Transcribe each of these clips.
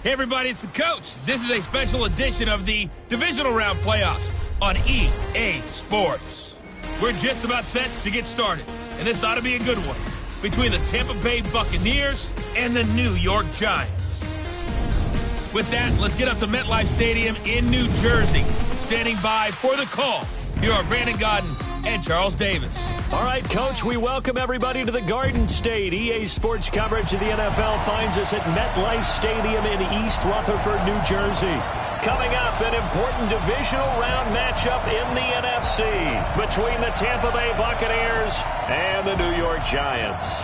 Hey everybody, it's the coach. This is a special edition of the divisional round playoffs on EA Sports. We're just about set to get started, and this ought to be a good one, between the Tampa Bay Buccaneers and the New York Giants. With that, let's get up to MetLife Stadium in New Jersey. Standing by for the call, here are Brandon Gaudin and Charles Davis. All right, Coach, we welcome everybody to the Garden State. EA Sports coverage of the NFL finds us at MetLife Stadium in East Rutherford, New Jersey. Coming up, an important divisional round matchup in the NFC between the Tampa Bay Buccaneers and the New York Giants.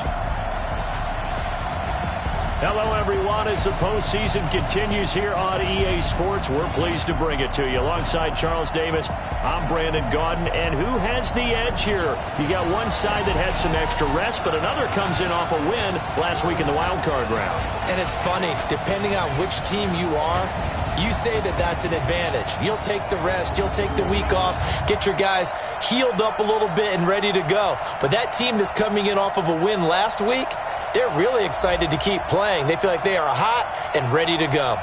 Hello, everyone. As the postseason continues here on EA Sports, we're pleased to bring it to you. Alongside Charles Davis, I'm Brandon Gaudin. And who has the edge here? You got one side that had some extra rest, but another comes in off a win last week in the wild card round. And it's funny, depending on which team you are, you say that that's an advantage. You'll take the rest, you'll take the week off, get your guys healed up a little bit and ready to go. But that team that's coming in off of a win last week, they're really excited to keep playing. They feel like they are hot and ready to go.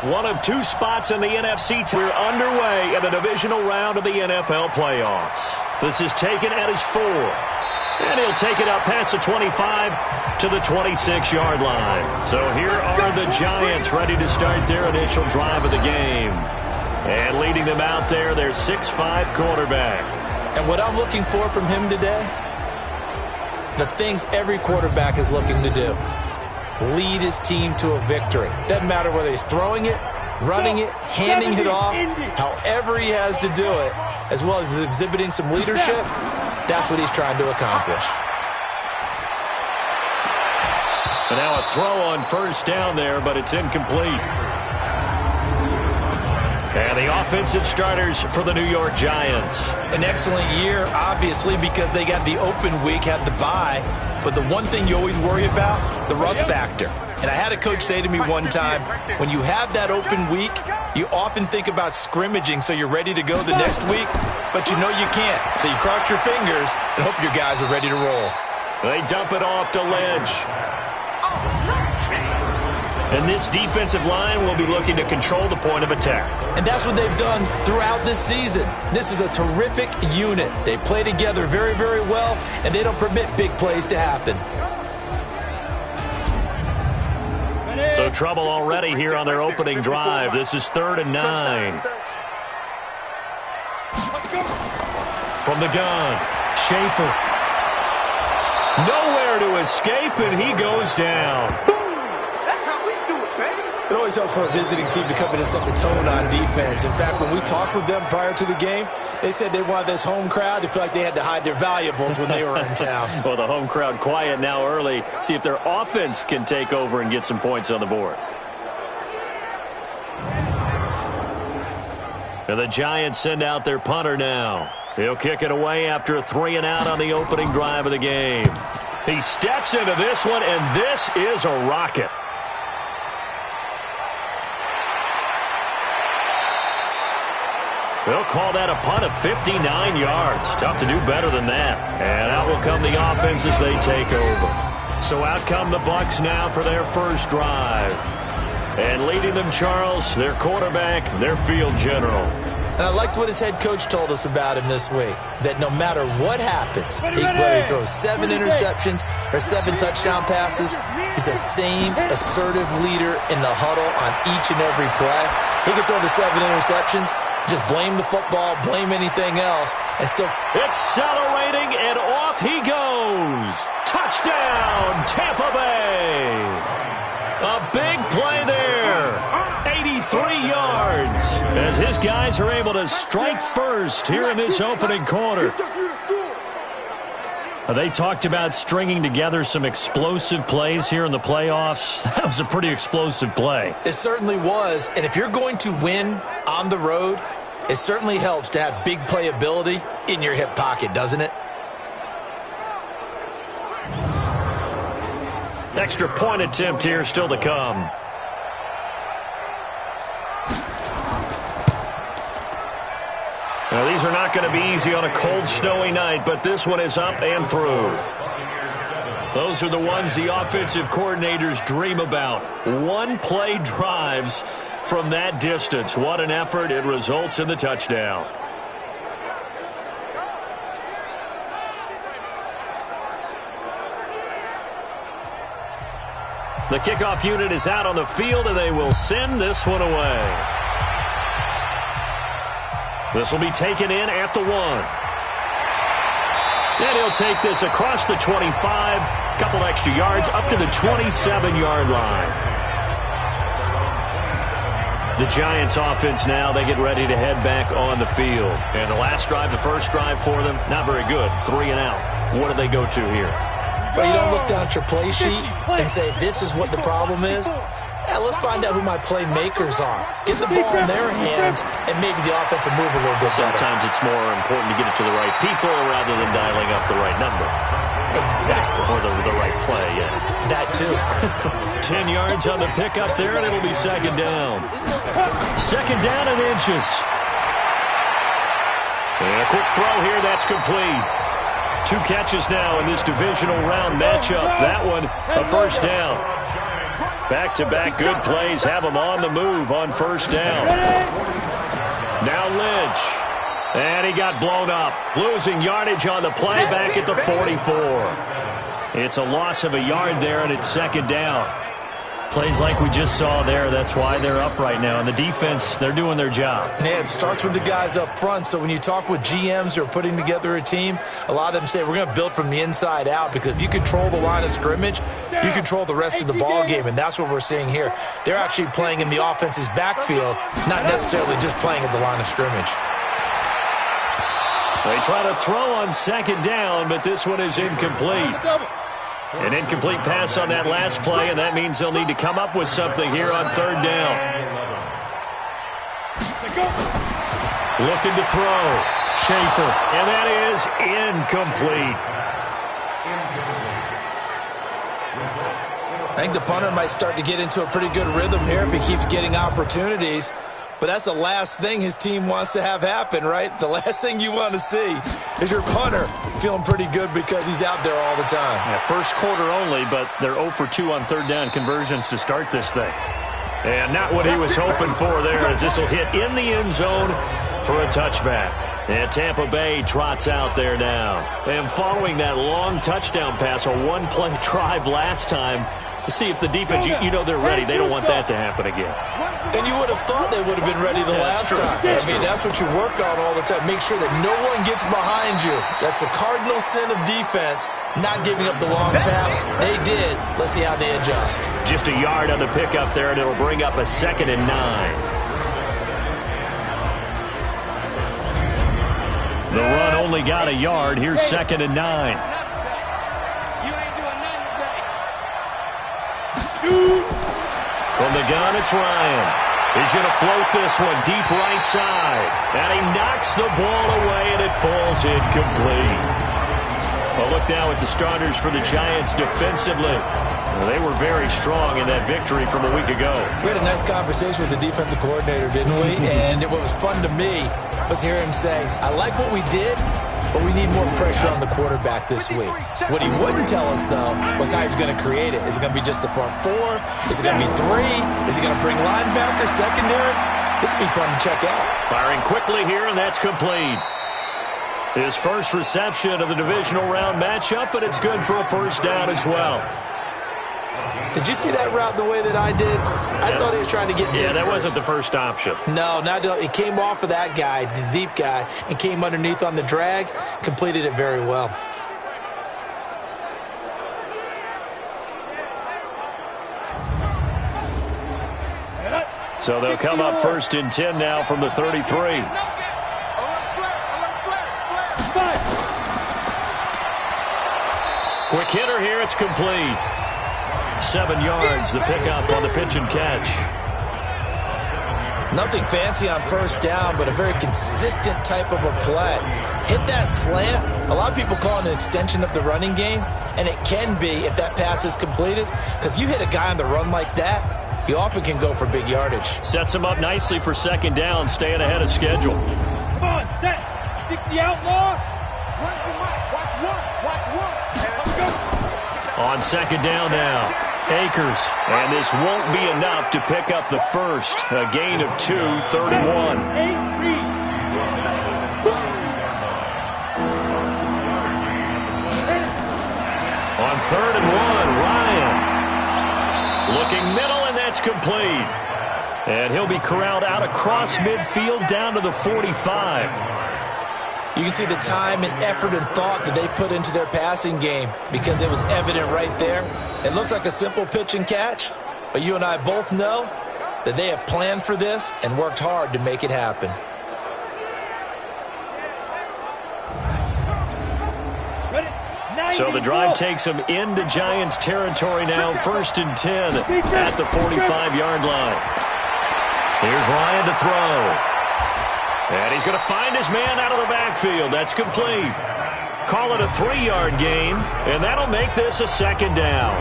One of two spots in the NFC. We're underway in the divisional round of the NFL playoffs. This is taken at his 4. And he'll take it up past the 25 to the 26-yard line. So here are the Giants ready to start their initial drive of the game. And leading them out there, their 6'5" quarterback. And what I'm looking for from him today, the things every quarterback is looking to do. Lead his team to a victory. Doesn't matter whether he's throwing it, running it, handing it off, however he has to do it, as well as exhibiting some leadership, that's what he's trying to accomplish. And now a throw on first down there, but it's incomplete. And the offensive starters for the New York Giants. An excellent year, obviously, because they got the open week, had the bye. But the one thing you always worry about, the rust factor. And I had a coach say to me one time, when you have that open week, you often think about scrimmaging so you're ready to go the next week, but you know you can't. So you cross your fingers and hope your guys are ready to roll. They dump it off to Lynch. And this defensive line will be looking to control the point of attack. And that's what they've done throughout this season. This is a terrific unit. They play together very, very well, and they don't permit big plays to happen. So trouble already here on their opening drive. This is 3rd and 9. From the gun, Schaefer. Nowhere to escape, and he goes down. It always helps for a visiting team to come in and set the tone on defense. In fact, when we talked with them prior to the game, they said they wanted this home crowd to feel like they had to hide their valuables when they were in town. Well, the home crowd quiet now early. See if their offense can take over and get some points on the board. And the Giants send out their punter now. He'll kick it away after a 3-and-out on the opening drive of the game. He steps into this one, and this is a rocket. They'll call that a punt of 59 yards. Tough to do better than that. And out will come the offense as they take over. So out come the Bucs now for their first drive. And leading them, Charles, their quarterback, their field general. And I liked what his head coach told us about him this week, that no matter what happens, whether he throws 7 interceptions or 7 touchdown passes, he's the same assertive leader in the huddle on each and every play. He can throw the 7 interceptions, just blame the football, blame anything else, and still... Accelerating, and off he goes. Touchdown, Tampa Bay. A big play there. 83 yards as his guys are able to strike first here in this opening quarter. They talked about stringing together some explosive plays here in the playoffs. That was a pretty explosive play. It certainly was, and if you're going to win on the road, it certainly helps to have big playability in your hip pocket, doesn't it? Extra point attempt here still to come. Now, these are not going to be easy on a cold, snowy night, but this one is up and through. Those are the ones the offensive coordinators dream about. One-play drives from that distance. What an effort. It results in the touchdown. The kickoff unit is out on the field, and they will send this one away. This will be taken in at the 1. And he'll take this across the 25, couple extra yards, up to the 27-yard line. The Giants offense now, they get ready to head back on the field. And the last drive, the first drive for them, not very good. 3-and-out. What do they go to here? Well, you don't look down at your play sheet and say, this is what the problem is. Yeah, let's find out who my playmakers are. Get the ball in their hands, and maybe the offense will move a little bit better. Sometimes it's more important to get it to the right people rather than dialing up the right number. Exactly. Or the right play, yeah. That too. 10 yards on the pickup there, and it'll be second down. Second down and inches. And a quick throw here, that's complete. 2 catches now in this divisional round matchup. That one, a first down. Back-to-back good plays have them on the move on first down. Now Lynch. And he got blown up. Losing yardage on the play back at the 44. It's a loss of a yard there, and it's second down. Plays like we just saw there, that's why they're up right now. And the defense, they're doing their job. Yeah, it starts with the guys up front. So when you talk with GMs who are putting together a team, a lot of them say we're going to build from the inside out, because if you control the line of scrimmage, you control the rest of the ball game, and that's what we're seeing here. They're actually playing in the offense's backfield, not necessarily just playing at the line of scrimmage. They try to throw on second down, but this one is incomplete. An incomplete pass on that last play, and that means they'll need to come up with something here on third down. Looking to throw. Schaefer. And that is incomplete. I think the punter might start to get into a pretty good rhythm here if he keeps getting opportunities. But that's the last thing his team wants to have happen, right? The last thing you want to see is your punter feeling pretty good because he's out there all the time. Yeah, first quarter only, but they're 0 for 2 on third down conversions to start this thing. And not what he was hoping for there, as this will hit in the end zone for a touchback. And Tampa Bay trots out there now. And following that long touchdown pass, a one-play drive last time, to see if the defense, you know they're ready. They don't want that to happen again. And you would have thought they would have been ready the last time. I mean, that's what you work on all the time. Make sure that no one gets behind you. That's the cardinal sin of defense, not giving up the long pass. They did. Let's see how they adjust. Just a yard on the pickup there, and it'll bring up a 2nd and 9. The run only got a yard. Here's 2nd and 9. From the gun, it's Ryan. He's going to float this one deep right side. And he knocks the ball away, and it falls incomplete. Well, look now at the starters for the Giants defensively. Well, they were very strong in that victory from a week ago. We had a nice conversation with the defensive coordinator, didn't we? And what was fun to me was hear him say, I like what we did, but we need more pressure on the quarterback this week. What he wouldn't tell us, though, was how he's going to create it. Is it going to be just the front four? Is it going to be three? Is he going to bring linebackers, secondary? This will be fun to check out. Firing quickly here, and that's complete. His first reception of the divisional round matchup, but it's good for a first down as well. Did you see that route the way that I did? I thought he was trying to get deep. Yeah, that wasn't the first option. No, it came off of that guy, the deep guy, and came underneath on the drag, completed it very well. So they'll come up first and 10 now from the 33. Quick hitter here, it's complete. 7 yards, the pickup on the pitch and catch. Nothing fancy on first down, but a very consistent type of a play. Hit that slant. A lot of people call it an extension of the running game, and it can be if that pass is completed, because you hit a guy on the run like that, he often can go for big yardage. Sets him up nicely for second down, staying ahead of schedule. Come on, set. 60 outlaw. Run the mic. Watch one. Let's go. On second down now. Akers, and this won't be enough to pick up the first. A gain of 2, 31. On 3rd and 1, Ryan. Looking middle, and that's complete. And he'll be corralled out across midfield down to the 45. You can see the time and effort and thought that they put into their passing game because it was evident right there. It looks like a simple pitch and catch, but you and I both know that they have planned for this and worked hard to make it happen. So the drive takes them into Giants territory now, 1st and 10 at the 45-yard line. Here's Ryan to throw. And he's going to find his man out of the backfield. That's complete. Call it a 3-yard gain, and that'll make this a second down.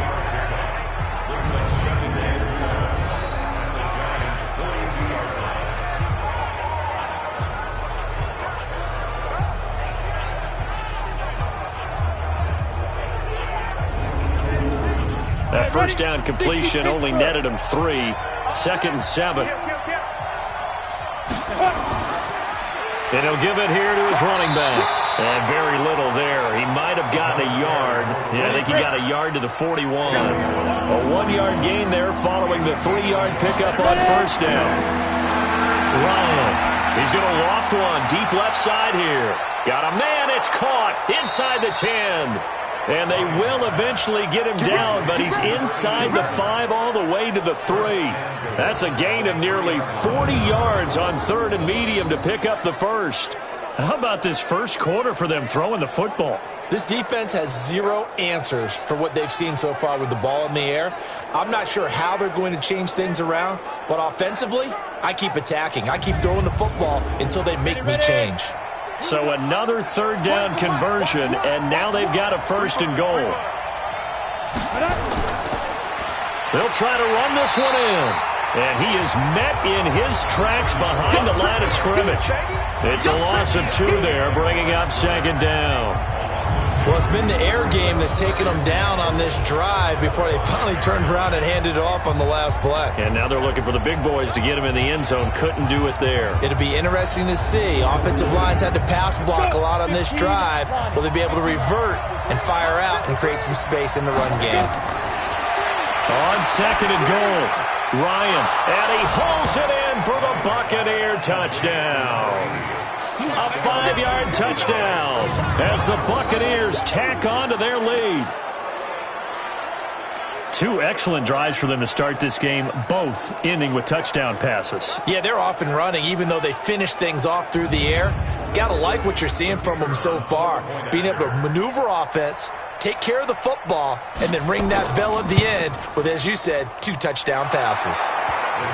That first down completion only netted him 3. 2nd and 7. And he'll give it here to his running back. And very little there. He might have gotten a yard. Yeah, I think he got a yard to the 41. A 1-yard gain there following the 3-yard pickup on first down. Ryan, he's going to loft one deep left side here. Got a man, it's caught inside the 10. And they will eventually get him down, but he's inside the 5 all the way to the 3. That's a gain of nearly 40 yards on 3rd and medium to pick up the first. How about this first quarter for them throwing the football? This defense has 0 answers for what they've seen so far with the ball in the air. I'm not sure how they're going to change things around, but offensively, I keep attacking. I keep throwing the football until they make me change. So another 3rd down conversion, and now they've got a 1st and goal. They'll try to run this one in. And he is met in his tracks behind the line of scrimmage. It's a loss of 2 there, bringing up second down. Well, it's been the air game that's taken them down on this drive before they finally turned around and handed it off on the last play. And now they're looking for the big boys to get him in the end zone. Couldn't do it there. It'll be interesting to see. Offensive lines had to pass block a lot on this drive. Will they be able to revert and fire out and create some space in the run game? On second and goal. Ryan, and he hauls it in for the Buccaneer touchdown. A 5-yard touchdown as the Buccaneers tack on to their lead. 2 excellent drives for them to start this game, both ending with touchdown passes. Yeah, they're off and running, even though they finish things off through the air. Got to like what you're seeing from them so far. Being able to maneuver offense, take care of the football, and then ring that bell at the end with, as you said, 2 touchdown passes.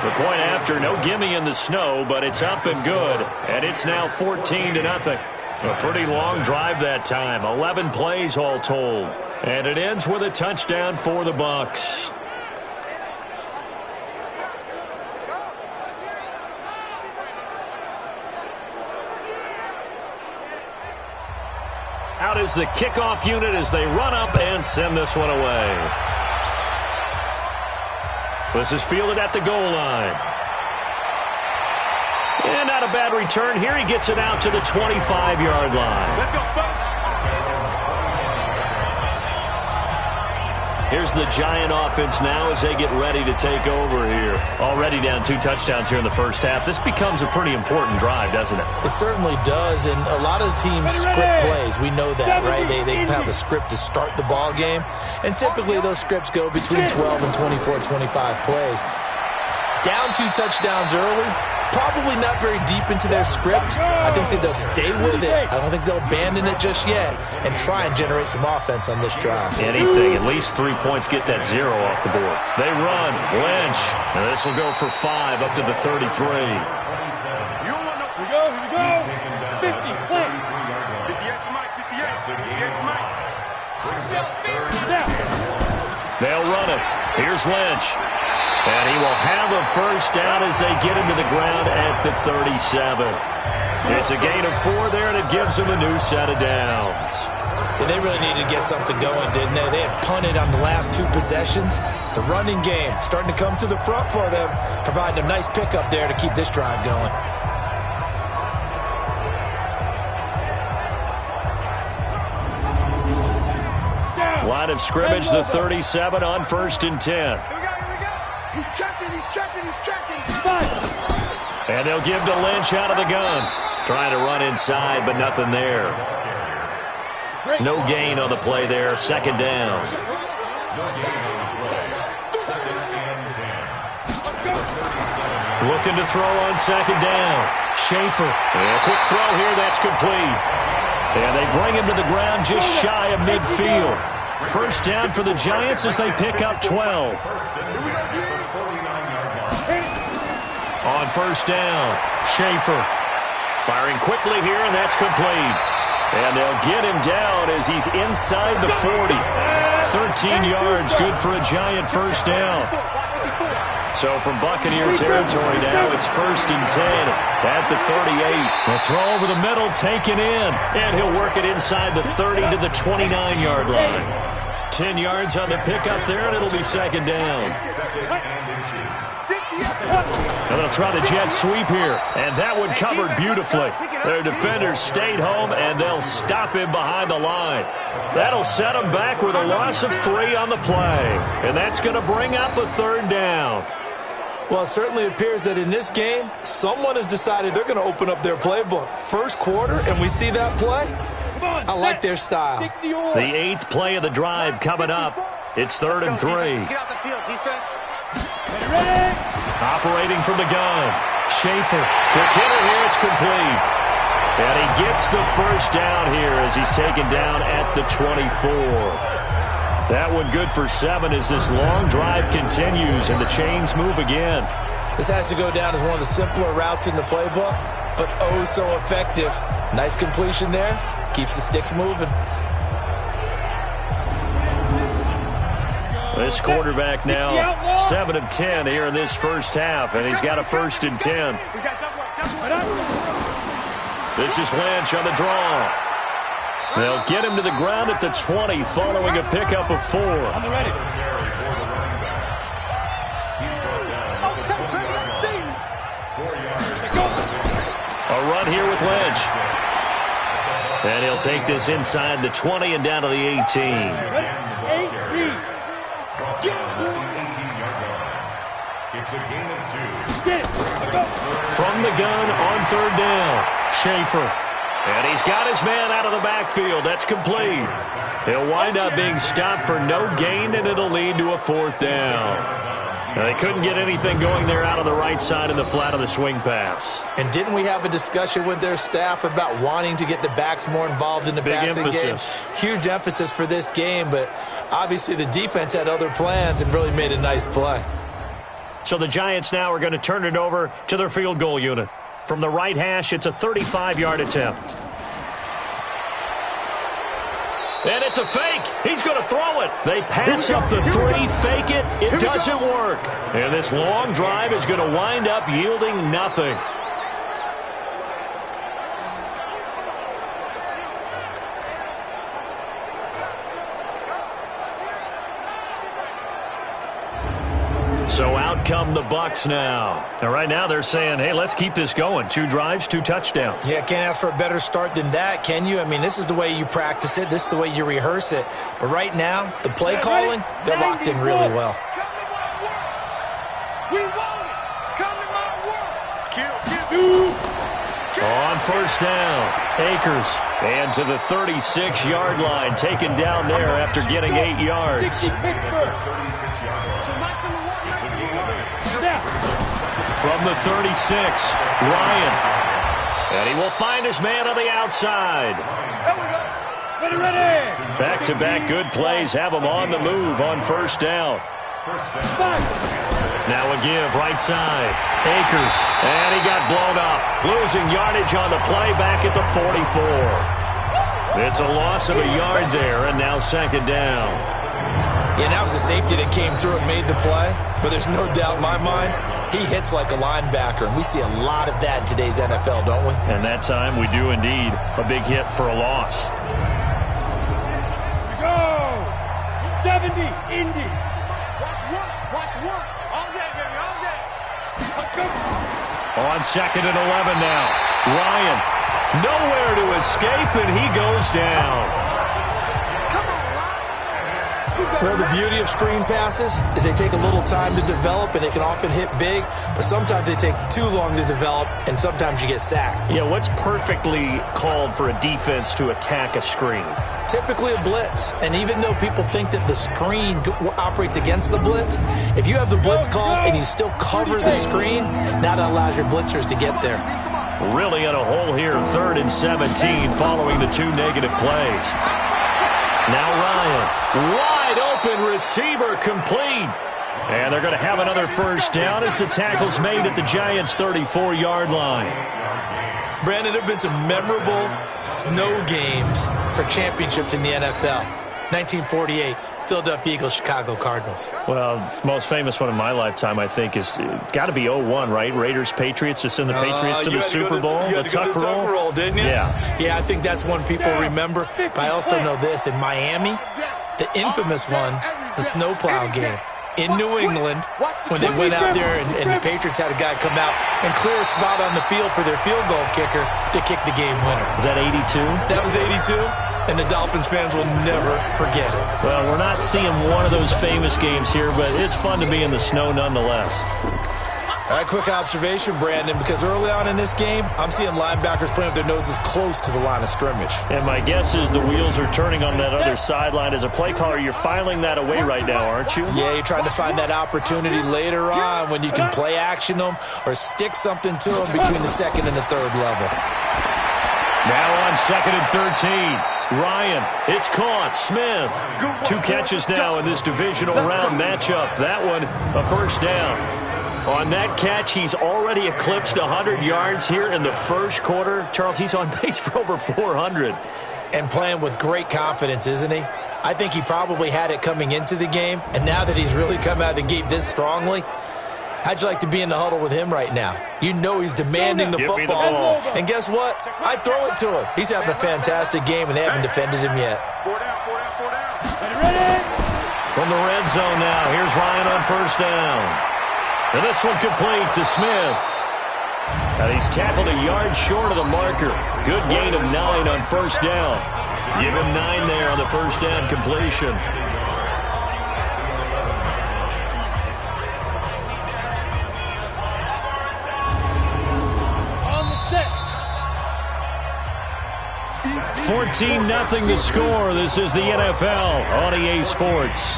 The point after, no gimme in the snow, but it's up and good. And it's now 14-0. A pretty long drive that time. 11 plays all told. And it ends with a touchdown for the Bucs. Out is the kickoff unit as they run up and send this one away. This is fielded at the goal line. And not a bad return here. He gets it out to the 25-yard line. Let's go, Bucs. Here's the Giant offense now as they get ready to take over here. Already down 2 touchdowns here in the first half. This becomes a pretty important drive, doesn't it? It certainly does, and a lot of the teams script plays. We know that, right? They have a script to start the ball game, and typically those scripts go between 12 and 24, 25 plays. Down 2 touchdowns early, probably not very deep into their script. I think that they'll stay with it. I don't think they'll abandon it just yet and try and generate some offense on this drive. Anything, at least 3 points, get that 0 off the board. They run, Lynch, and this will go for 5 up to the 33. Here we go. 50, play. 58 for Mike, 58 for Mike. They'll run it. Here's Lynch. And he will have a first down as they get him to the ground at the 37. It's a gain of 4 there, and it gives them a new set of downs. And they really needed to get something going, didn't they? They had punted on the last 2 possessions. The running game starting to come to the front for them, providing a nice pickup there to keep this drive going. Line of scrimmage, the 37 on 1st and 10. He's checking. And they'll give to Lynch out of the gun. Trying to run inside, but nothing there. No gain on the play there. 2nd down. Looking to throw on 2nd down. Schaefer. And a quick throw here. That's complete. And they bring him to the ground just shy of midfield. First down for the Giants as they pick up 12. On 1st down, Schaefer firing quickly here, and that's complete. And they'll get him down as he's inside the 40. 13 yards, good for a Giant first down. So from Buccaneer territory now, it's 1st and 10 at the 38. A throw over the middle, taken in, and he'll work it inside the 30 to the 29-yard line. 10 yards on the pickup there, and it'll be 2nd down. And they'll try the jet sweep here, and that one covered beautifully. Their defenders stayed home, and they'll stop him behind the line. That'll set them back with a loss of 3 on the play, and that's going to bring up a 3rd down. Well, it certainly appears that in this game, someone has decided they're going to open up their playbook. First quarter, and we see that play. I like their style. The 8th play of the drive coming up. It's 3rd and 3. Get out the field, defense. Operating from the gun. Schaefer. Quick hitter here. It's complete. And he gets the first down here as he's taken down at the 24. That one good for 7 as this long drive continues and the chains move again. This has to go down as one of the simpler routes in the playbook, but oh so effective. Nice completion there. Keeps the sticks moving. This quarterback now 7 of 10 here in this first half, and he's got a 1st and 10. This is Lynch on the draw. They'll get him to the ground at the 20 following a pickup of 4. A run here with Lynch. And he'll take this inside the 20 and down to the 18. From the gun on 3rd down, Schaefer. And he's got his man out of the backfield. That's complete. He'll wind up being stopped for no gain, and it'll lead to a 4th down. Now, they couldn't get anything going there out of the right side in the flat of the swing pass. And didn't we have a discussion with their staff about wanting to get the backs more involved in the passing game? Huge emphasis for this game, but obviously the defense had other plans and really made a nice play. So the Giants now are going to turn it over to their field goal unit. From the right hash, it's a 35-yard attempt. And it's a fake. He's going to throw it. They pass up the 3, fake it. It doesn't work. And this long drive is going to wind up yielding nothing. So out come the Bucs now. And right now they're saying, hey, let's keep this going. 2 drives, 2 touchdowns. Yeah, can't ask for a better start than that, can you? I mean, this is the way you practice it. This is the way you rehearse it. But right now, the play calling, they're locked in really well. On first down, Akers. And to the 36-yard line, taken down there after getting 8 yards. From the 36, Ryan. And he will find his man on the outside. Back-to-back good plays have him on the move on first down. Now a give, right side. Akers. And he got blown up. Losing yardage on the play back at the 44. It's a loss of a yard there, and now second down. Yeah, that was a safety that came through and made the play. But there's no doubt in my mind, he hits like a linebacker. And we see a lot of that in today's NFL, don't we? And that time we do indeed. A big hit for a loss. Go! 70, Indy. Watch work. All day, baby, all day. On second and 11 now. Ryan, nowhere to escape, and he goes down. Well, the beauty of screen passes is they take a little time to develop, and they can often hit big, but sometimes they take too long to develop, and sometimes you get sacked. Yeah, what's perfectly called for a defense to attack a screen? Typically a blitz, and even though people think that the screen operates against the blitz, if you have the blitz called and you still cover the screen, that allows your blitzers to get there. Really in a hole here, 3rd and 17 following the 2 negative plays. Now Ryan, wide open receiver, complete. And they're going to have another first down as the tackle's made at the Giants' 34-yard line. Brandon, there have been some memorable snow games for championships in the NFL. 1948, Philadelphia Eagles, Chicago Cardinals. Well, the most famous one in my lifetime, I think, is got to be 01, right? Raiders-Patriots to send the Patriots to the Super Bowl. You had to go to the Tuck roll, didn't you? Yeah, I think that's one people remember. But I also know this. In Miami, the infamous one, the snowplow game. In New England, when they went out there and the Patriots had a guy come out and clear a spot on the field for their field goal kicker to kick the game winner. Is that 82? That was 82, and the Dolphins fans will never forget it. Well, we're not seeing one of those famous games here, but it's fun to be in the snow nonetheless. All right, quick observation, Brandon, because early on in this game, I'm seeing linebackers playing with their noses close to the line of scrimmage. And my guess is the wheels are turning on that other sideline. As a play caller, you're filing that away right now, aren't you? Yeah, you're trying to find that opportunity later on when you can play action them or stick something to them between the 2nd and the 3rd level. Now on 2nd and 13. Ryan, it's caught. Smith. 2 catches now in this divisional round matchup. That one, a first down. On that catch, he's already eclipsed 100 yards here in the first quarter. Charles, he's on pace for over 400. And playing with great confidence, isn't he? I think he probably had it coming into the game, and now that he's really come out of the gate this strongly, how'd you like to be in the huddle with him right now? You know he's demanding the football. And guess what? I'd throw it to him. He's having a fantastic game, and they haven't defended him yet. From the red zone now, here's Ryan on first down. And this one complete to Smith. And he's tackled a yard short of the marker. Good gain of 9 on first down. Give him 9 there on the first down completion. On the set. 14-0 the score. This is the NFL on EA Sports.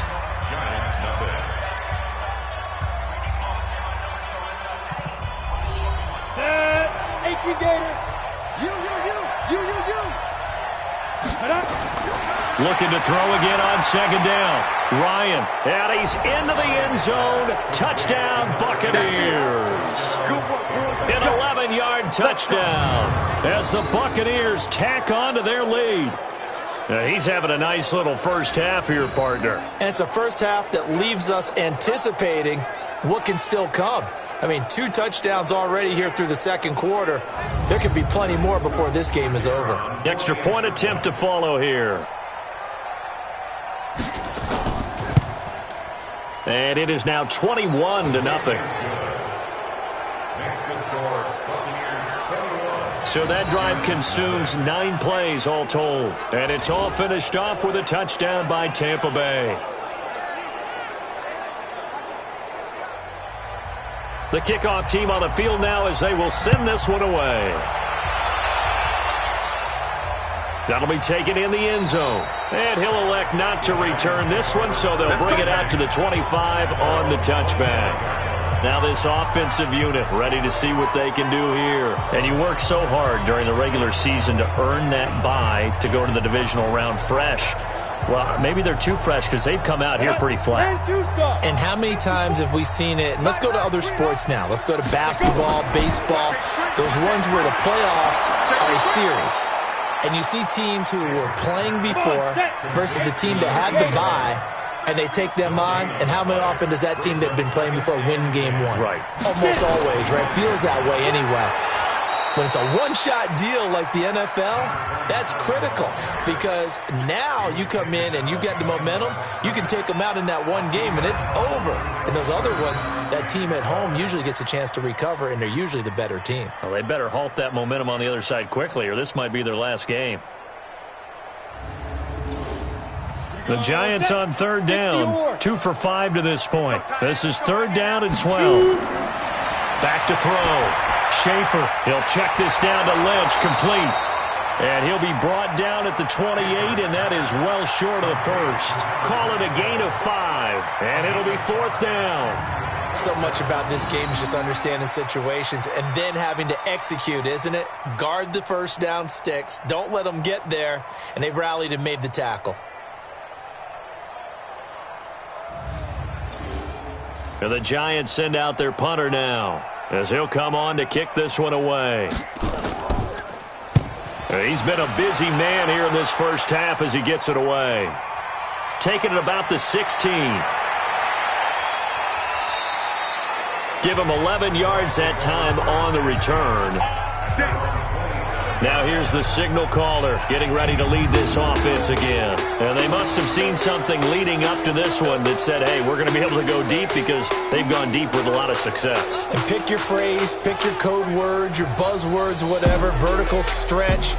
Looking to throw again on second down. Ryan, and he's into the end zone. Touchdown, Buccaneers. An 11-yard touchdown as the Buccaneers tack on to their lead. He's having a nice little first half here, partner. And it's a first half that leaves us anticipating what can still come. I mean, 2 touchdowns already here through the second quarter. There could be plenty more before this game is over. Extra point attempt to follow here. And it is now 21-0. So that drive consumes 9 plays all told. And it's all finished off with a touchdown by Tampa Bay. The kickoff team on the field now as they will send this one away. That'll be taken in the end zone. And he'll elect not to return this one, so they'll bring it out to the 25 on the touchback. Now this offensive unit ready to see what they can do here. And you work so hard during the regular season to earn that bye to go to the divisional round fresh. Well, maybe they're too fresh because they've come out here pretty flat. And how many times have we seen it? And let's go to other sports now. Let's go to basketball, baseball, those ones where the playoffs are a series. And you see teams who were playing before versus the team that had the bye, and they take them on. And how often does that team that had been playing before win game 1? Right. Almost always, right? Feels that way anyway. When it's a one-shot deal like the NFL, that's critical because now you come in and you get the momentum. You can take them out in that one game, and it's over. And those other ones, that team at home usually gets a chance to recover, and they're usually the better team. Well, they better halt that momentum on the other side quickly, or this might be their last game. The Giants on third down, 2 for 5 to this point. This is third down and 12. Back to throw. Schaefer, he'll check this down to Lynch, complete. And he'll be brought down at the 28, and that is well short of the first. Call it a gain of 5, and it'll be fourth down. So much about this game is just understanding situations and then having to execute, isn't it? Guard the first down sticks. Don't let them get there, and they've rallied and made the tackle. And the Giants send out their punter now, as he'll come on to kick this one away. He's been a busy man here in this first half as he gets it away. Taking it about the 16. Give him 11 yards that time on the return. Now here's the signal caller getting ready to lead this offense again. And they must have seen something leading up to this one that said, hey, we're going to be able to go deep because they've gone deep with a lot of success. And pick your phrase, pick your code words, your buzzwords, whatever, vertical stretch,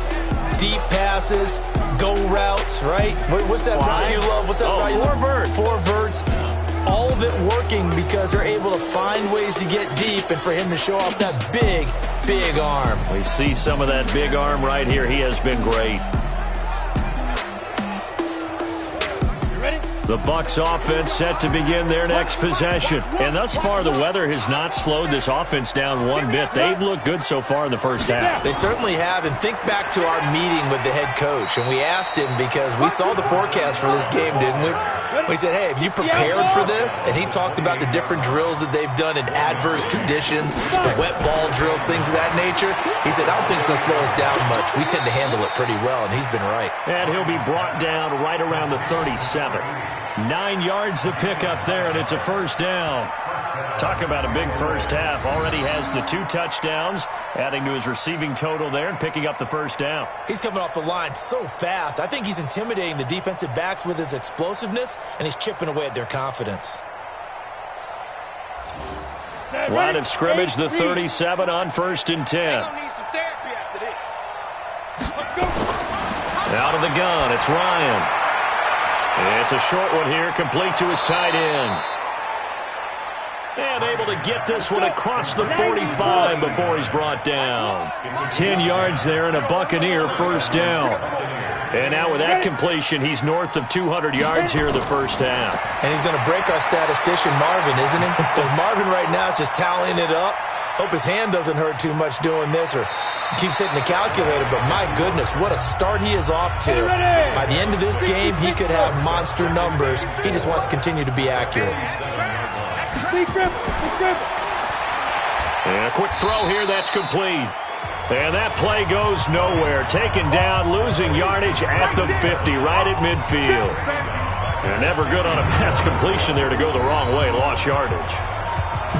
deep passes, go routes, right? What's that route you love? What's that route you love? 4 verts. 4 verts. All of it working because they're able to find ways to get deep and for him to show off that big arm. We see some of that big arm right here. He has been great. You ready? The Bucs offense set to begin their next possession. And thus far, the weather has not slowed this offense down one bit. They've looked good so far in the first half. They certainly have. And think back to our meeting with the head coach. And we asked him because we saw the forecast for this game, didn't we? We said, hey, have you prepared for this? And he talked about the different drills that they've done in adverse conditions, the wet ball drills, things of that nature. He said, I don't think it's going to slow us down much. We tend to handle it pretty well, and he's been right. And he'll be brought down right around the 37. 9 yards the pickup there, and it's a first down. Talk about a big first half. Already has the 2 touchdowns, adding to his receiving total there and picking up the first down. He's coming off the line so fast. I think he's intimidating the defensive backs with his explosiveness, and he's chipping away at their confidence. Line of scrimmage, the 37 on 1st and 10. Out of the gun, it's Ryan. It's a short one here, complete to his tight end. And able to get this one across the 45 before he's brought down. 10 yards there and a Buccaneer first down. And now with that completion, he's north of 200 yards here in the first half. And he's going to break our statistician, Marvin, isn't he? Because Marvin right now is just tallying it up. Hope his hand doesn't hurt too much doing this or keeps hitting the calculator, but my goodness, what a start he is off to. By the end of this game, he could have monster numbers. He just wants to continue to be accurate. And a quick throw here, that's complete. And that play goes nowhere. Taken down, losing yardage at the 50, right at midfield. And never good on a pass completion there to go the wrong way, lost yardage.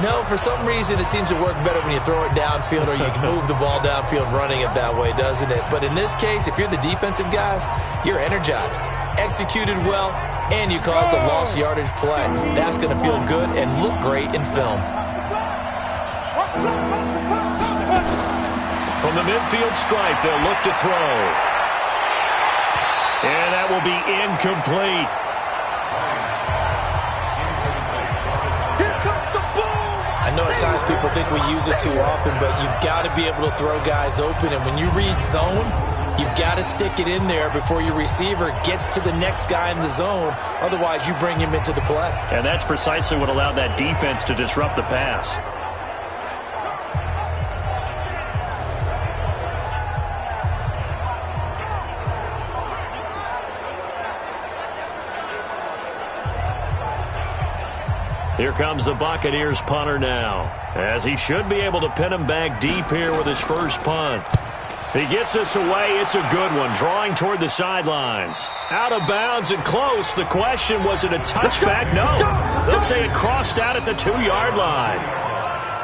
No, for some reason, it seems to work better when you throw it downfield or you can move the ball downfield running it that way, doesn't it? But in this case, if you're the defensive guys, you're energized, executed well, and you caused a lost yardage play. That's going to feel good and look great in film. From the midfield stripe, they'll look to throw. And that will be incomplete. I know at times people think we use it too often, but you've got to be able to throw guys open. And when you read zone, you've got to stick it in there before your receiver gets to the next guy in the zone. Otherwise, you bring him into the play. And that's precisely what allowed that defense to disrupt the pass. Here comes the Buccaneers punter now, as he should be able to pin him back deep here with his first punt. He gets this away. It's a good one, drawing toward the sidelines. Out of bounds and close. The question, was it a touchback? No. They'll say it crossed out at the 2-yard line.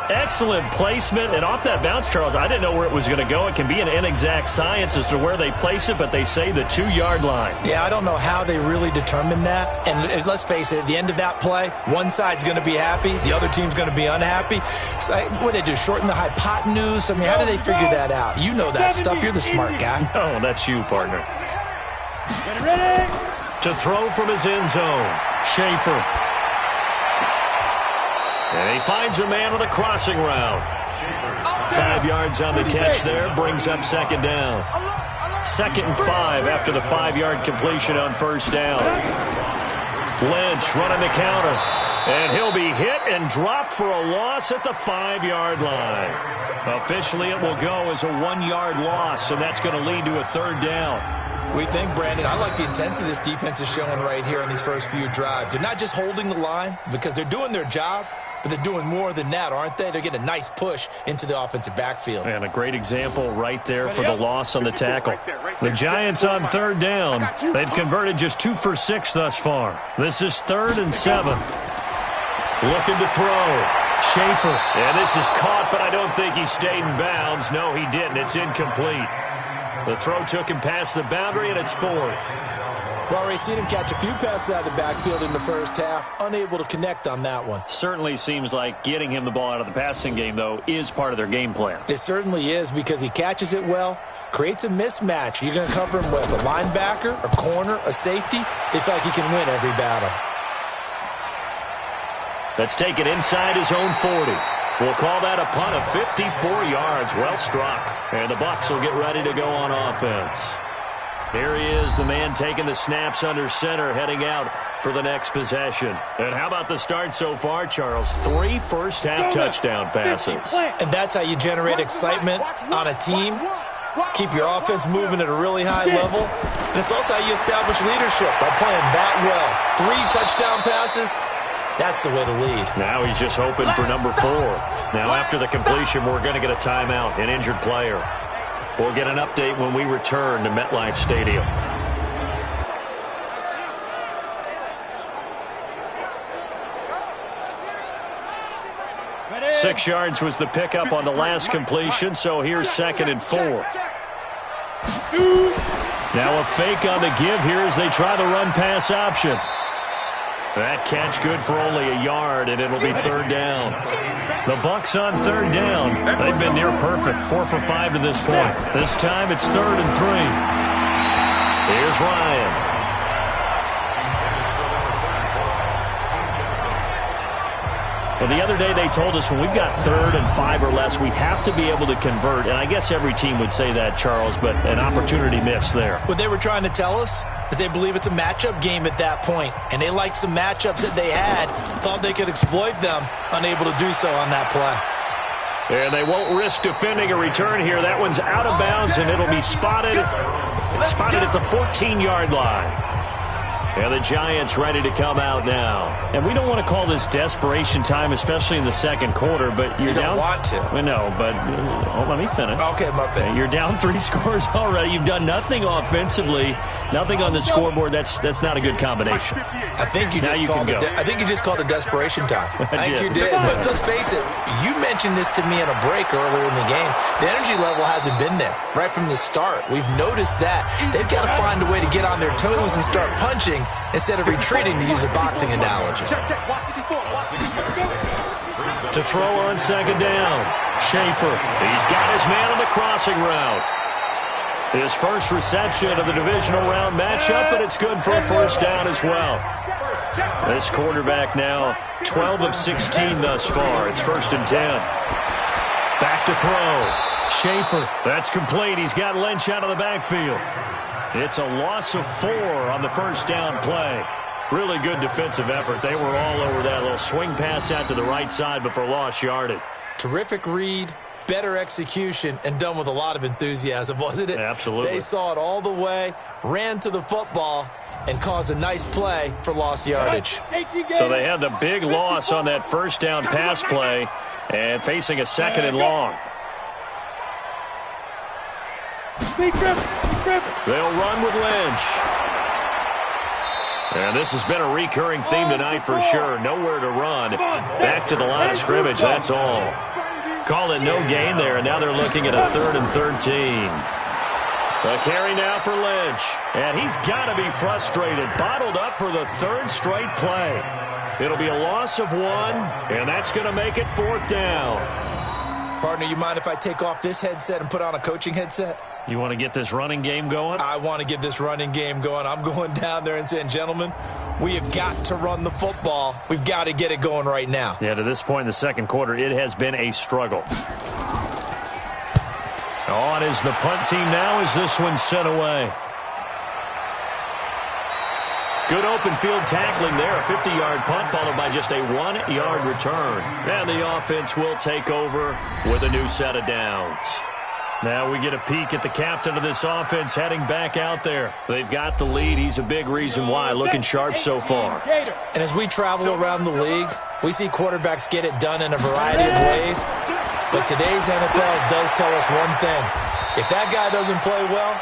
Excellent placement, and off that bounce, Charles, I didn't know where it was going to go. It can be an inexact science as to where they place it, but they say the 2-yard line. Yeah, I don't know how they really determined that. And let's face it, at the end of that play, one side's going to be happy, the other team's going to be unhappy. It's like, what do they do, shorten the hypotenuse? I mean, how do they figure that out? You know that stuff. You're the smart guy. No, that's you, partner. To throw from his end zone, Schaefer. And he finds a man with a crossing route. 5 yards on the catch there, brings up second down. 2nd and 5 after the 5-yard completion on first down. Lynch running the counter. And he'll be hit and dropped for a loss at the 5-yard line. Officially, it will go as a 1-yard loss, and that's going to lead to a 3rd down. We think, Brandon, I like the intensity this defense is showing right here in these first few drives. They're not just holding the line because they're doing their job, but they're doing more than that, aren't they? They're getting a nice push into the offensive backfield. And a great example right there for the loss on the tackle. The Giants on 3rd down. They've converted just 2 for 6 thus far. This is 3rd and 7. Looking to throw. Schaefer. And this is caught, but I don't think he stayed in bounds. No, he didn't. It's incomplete. The throw took him past the boundary, and it's 4th. We've already seen him catch a few passes out of the backfield in the first half, unable to connect on that one. Certainly seems like getting him the ball out of the passing game, though, is part of their game plan. It certainly is, because he catches it well, creates a mismatch. You're going to cover him with a linebacker, a corner, a safety. They feel like he can win every battle. That's taken inside his own 40. We'll call that a punt of 54 yards. Well struck. And the Bucs will get ready to go on offense. Here he is, the man taking the snaps under center, heading out for the next possession. And how about the start so far, Charles? 3 first-half touchdown passes. And that's how you generate excitement on a team. Keep your offense moving at a really high level. And it's also how you establish leadership, by playing that well. 3 touchdown passes. That's the way to lead. Now he's just hoping for number 4. Now after the completion, we're going to get a timeout, an injured player. We'll get an update when we return to MetLife Stadium. Ready? 6 yards was the pickup on the last completion, so here's 2nd and 4. Now a fake on the give here as they try the run-pass option. That catch good for only a yard, and it'll be 3rd down. The Bucs on 3rd down. They've been near perfect, 4 for 5 to this point. This time it's 3rd and 3. Here's Ryan. Well, the other day they told us when we've got 3rd and 5 or less, we have to be able to convert. And I guess every team would say that, Charles, but an opportunity missed there. What they were trying to tell us is they believe it's a matchup game at that point. And they liked some matchups that they had, thought they could exploit them, unable to do so on that play. And they won't risk defending a return here. That one's out of bounds, and it'll be spotted at the 14-yard line. And the Giants ready to come out now. And we don't want to call this desperation time, especially in the second quarter, but you're down. You don't want to. I know, but let me finish. Okay, my bad. You're down 3 scores already. You've done nothing offensively, nothing on the scoreboard. That's not a good combination. I think you just called it desperation time. I think you did. But let's face it, you mentioned this to me in a break earlier in the game. The energy level hasn't been there right from the start. We've noticed that. They've got to find a way to get on their toes and start punching instead of retreating, to use a boxing analogy. To throw on second down, Schaefer. He's got his man on the crossing route. His first reception of the divisional round matchup, and it's good for a first down as well. This quarterback now 12 of 16 thus far. It's 1st and 10. Back to throw. Schaefer. That's complete. He's got Lynch out of the backfield. It's a loss of 4 on the first down play. Really good defensive effort. They were all over that little swing pass out to the right side, but for lost yardage. Terrific read, better execution, and done with a lot of enthusiasm, wasn't it? Absolutely. They saw it all the way, ran to the football, and caused a nice play for lost yardage. So they had the big loss on that first down pass play and facing a 2nd and long. They'll run with Lynch. And this has been a recurring theme tonight for sure. Nowhere to run. Back to the line of scrimmage, that's all. Call it no gain there, and now they're looking at a 3rd and 13. A carry now for Lynch. And he's got to be frustrated. Bottled up for the 3rd straight play. It'll be a loss of 1, and that's going to make it 4th down. Partner, you mind if I take off this headset and put on a coaching headset? You want to get this running game going? I want to get this running game going. I'm going down there and saying, gentlemen, we have got to run the football. We've got to get it going right now. Yeah, to this point in the second quarter, it has been a struggle. On is the punt team now as this one's sent away. Good open field tackling there. A 50-yard punt followed by just a 1-yard return. And the offense will take over with a new set of downs. Now we get a peek at the captain of this offense heading back out there. They've got the lead. He's a big reason why. Looking sharp so far. And as we travel around the league, we see quarterbacks get it done in a variety of ways. But today's NFL does tell us one thing. If that guy doesn't play well,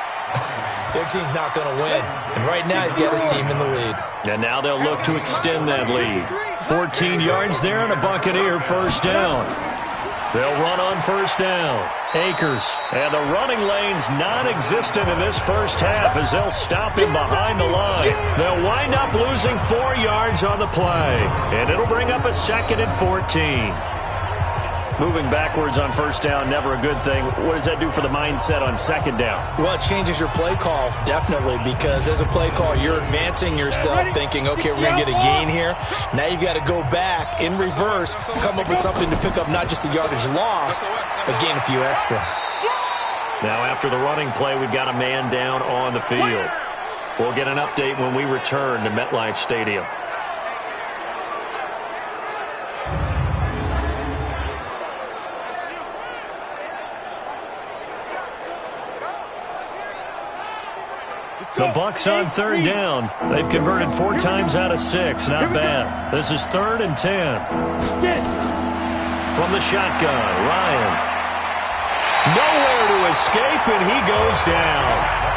their team's not going to win. And right now he's got his team in the lead. And now they'll look to extend that lead. 14 yards there and a Buccaneer first down. They'll run on first down. Akers. And the running lane's non-existent in this first half as they'll stop him behind the line. They'll wind up losing 4 yards on the play. And it'll bring up a 2nd and 14. Moving backwards on first down, never a good thing. What does that do for the mindset on second down? Well, it changes your play call, definitely, because as a play call, you're advancing yourself, thinking, okay, we're going to get a gain here. Now you've got to go back in reverse, come up with something to pick up not just the yardage lost, but gain a few extra. Now after the running play, we've got a man down on the field. We'll get an update when we return to MetLife Stadium. The Bucs on third down. They've converted 4 times out of 6. Not bad. This is 3rd and 10. From the shotgun, Ryan. Nowhere to escape, and he goes down.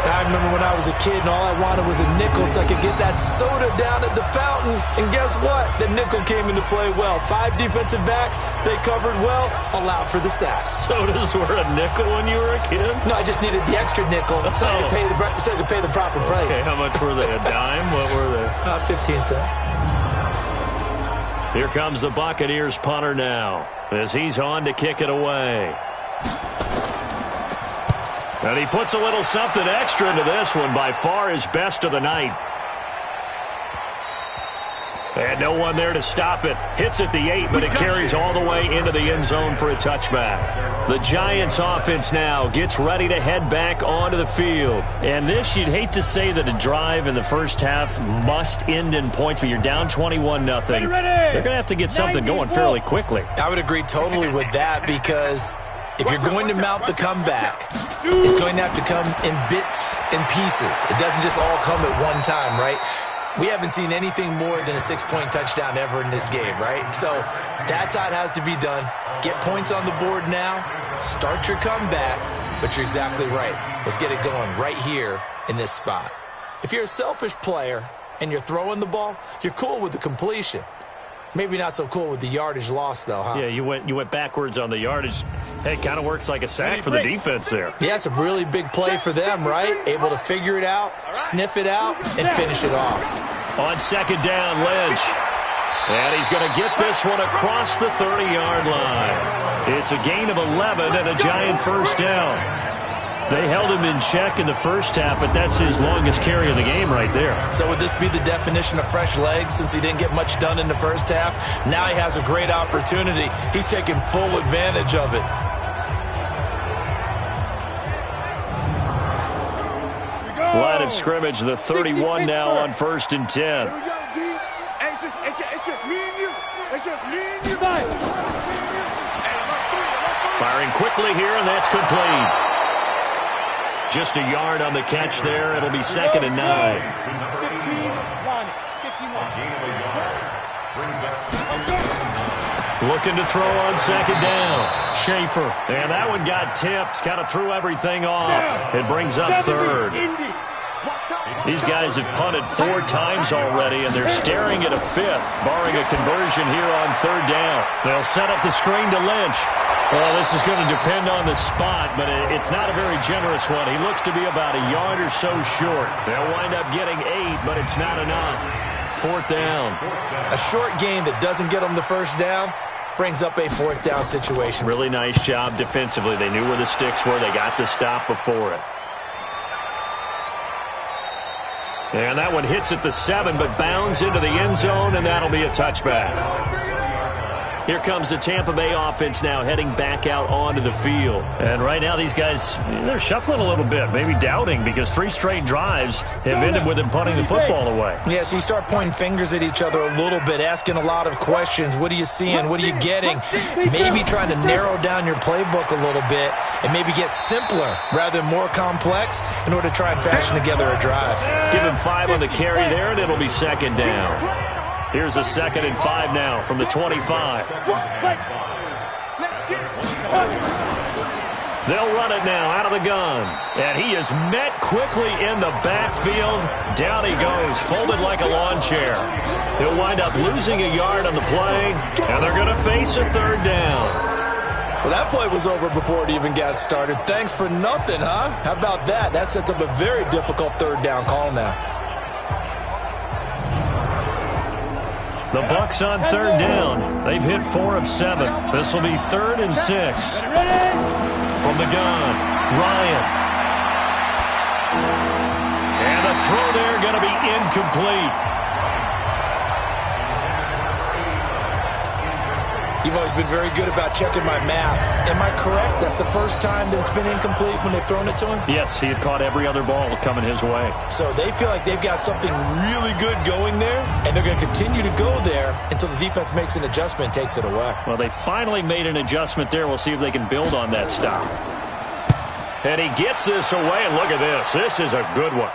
I remember when I was a kid and all I wanted was a nickel so I could get that soda down at the fountain. And guess what? The nickel came into play well. 5 defensive backs, they covered well, allowed for the sacks. Sodas were a nickel when you were a kid? No, I just needed the extra nickel so I could pay the proper price. Okay, how much were they? A dime? What were they? 15 cents. Here comes the Buccaneers punter now as he's on to kick it away. And he puts a little something extra into this one, by far his best of the night. And no one there to stop it. Hits at the 8, but it carries all the way into the end zone for a touchback. The Giants offense now gets ready to head back onto the field. And this, you'd hate to say that a drive in the first half must end in points, but you're down 21-0. They're going to have to get something going fairly quickly. I would agree totally with that, because if you're going to mount the comeback, it's going to have to come in bits and pieces. It doesn't just all come at one time, right? We haven't seen anything more than a 6-point touchdown ever in this game, right? So that's how it has to be done. Get points on the board now. Start your comeback. But you're exactly right. Let's get it going right here in this spot. If you're a selfish player and you're throwing the ball, you're cool with the completion. Maybe not so cool with the yardage loss, though, huh? Yeah, you went backwards on the yardage. Hey, it kind of works like a sack for the defense there. Yeah, it's a really big play for them, right? Able to figure it out, sniff it out, and finish it off. On second down, Lynch. And he's going to get this one across the 30-yard line. It's a gain of 11 and a Giant first down. They held him in check in the first half, but that's his longest carry of the game right there. So would this be the definition of fresh legs, since he didn't get much done in the first half? Now he has a great opportunity. He's taking full advantage of it. Line of scrimmage, the 31 now on 1st and 10. Here we go, D. Hey, it's just me and you. It's just me and you. Firing quickly here, and that's complete. Just a yard on the catch there. It'll be 2nd and 9. 15. Looking to throw on 2nd down. Schaefer. And that one got tipped. Kind of threw everything off. It brings up 3rd. These guys have punted 4 times already, and they're staring at a 5th, barring a conversion here on 3rd down. They'll set up the screen to Lynch. Well, this is going to depend on the spot, but it's not a very generous one. He looks to be about a yard or so short. They'll wind up getting 8, but it's not enough. 4th down. A short gain that doesn't get them the first down brings up a 4th down situation. Really nice job defensively. They knew where the sticks were. They got the stop before it. And that one hits at the 7, but bounds into the end zone, and that'll be a touchback. Here comes the Tampa Bay offense now heading back out onto the field. And right now these guys, they're shuffling a little bit, maybe doubting, because 3 straight drives have ended with them punting the football away. Yeah, so you start pointing fingers at each other a little bit, asking a lot of questions. What are you seeing? What are you getting? Maybe trying to narrow down your playbook a little bit and maybe get simpler rather than more complex in order to try and fashion together a drive. Give him 5 on the carry there, and it'll be 2nd down. Here's a 2nd and 5 now from the 25. They'll run it now out of the gun. And he is met quickly in the backfield. Down he goes, folded like a lawn chair. He'll wind up losing a yard on the play, and they're going to face a 3rd down. Well, that play was over before it even got started. Thanks for nothing, huh? How about that? That sets up a very difficult 3rd down call now. The Bucs on 3rd down. They've hit 4 of 7. This will be 3rd and 6. From the gun, Ryan. And the throw there going to be incomplete. You've always been very good about checking my math. Am I correct? That's the first time that it's been incomplete when they've thrown it to him? Yes, he had caught every other ball coming his way. So they feel like they've got something really good going there, and they're going to continue to go there until the defense makes an adjustment and takes it away. Well, they finally made an adjustment there. We'll see if they can build on that stop. And he gets this away, and look at this. This is a good one.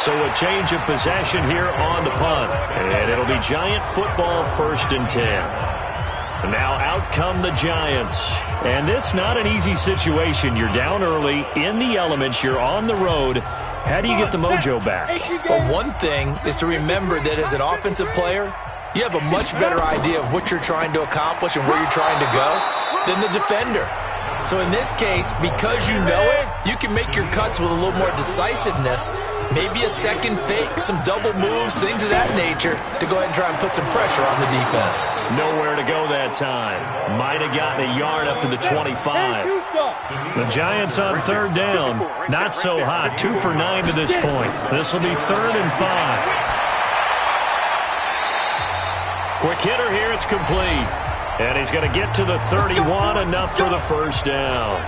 So a change of possession here on the punt. And it'll be Giant football 1st and 10. And now out come the Giants. And this not an easy situation. You're down early, in the elements, you're on the road. How do you get the mojo back? Well, one thing is to remember that as an offensive player, you have a much better idea of what you're trying to accomplish and where you're trying to go than the defender. So in this case, because you know it, you can make your cuts with a little more decisiveness maybe a second fake, some double moves, things of that nature to go ahead and try and put some pressure on the defense. Nowhere to go that time. Might have gotten a yard up to the 25. The Giants on third down. Not so hot. 2 for 9 to this point. This will be 3rd and 5. Quick hitter here. It's complete. And he's going to get to the 31, enough for the first down.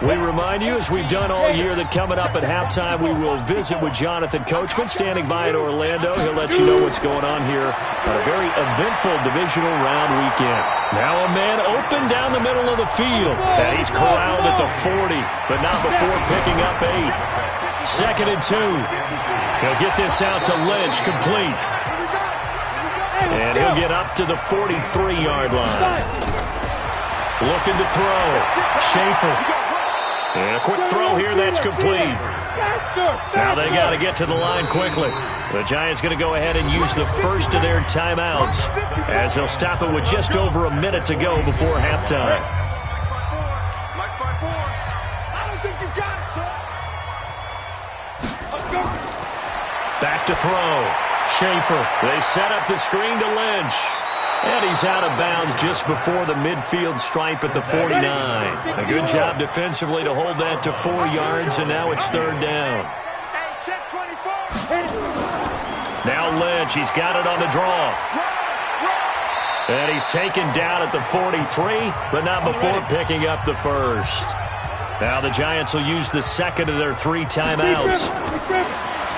We remind you, as we've done all year, that coming up at halftime, we will visit with Jonathan Coachman, standing by in Orlando. He'll let you know what's going on here on a very eventful divisional round weekend. Now a man open down the middle of the field. And he's corralled at the 40, but not before picking up 8. 2nd and 2. He'll get this out to Lynch, complete. And he'll get up to the 43-yard line. Looking to throw. Schaefer. And a quick throw here, that's complete. Now they got to get to the line quickly. The Giants going to go ahead and use the first of their timeouts, as they'll stop it with just over a minute to go before halftime. Back to throw. Schaefer. They set up the screen to Lynch. And he's out of bounds just before the midfield stripe at the 49. A good job defensively to hold that to 4 yards, and now it's 3rd down. Now Lynch, he's got it on the draw. And he's taken down at the 43, but not before picking up the first. Now the Giants will use the second of their 3 timeouts.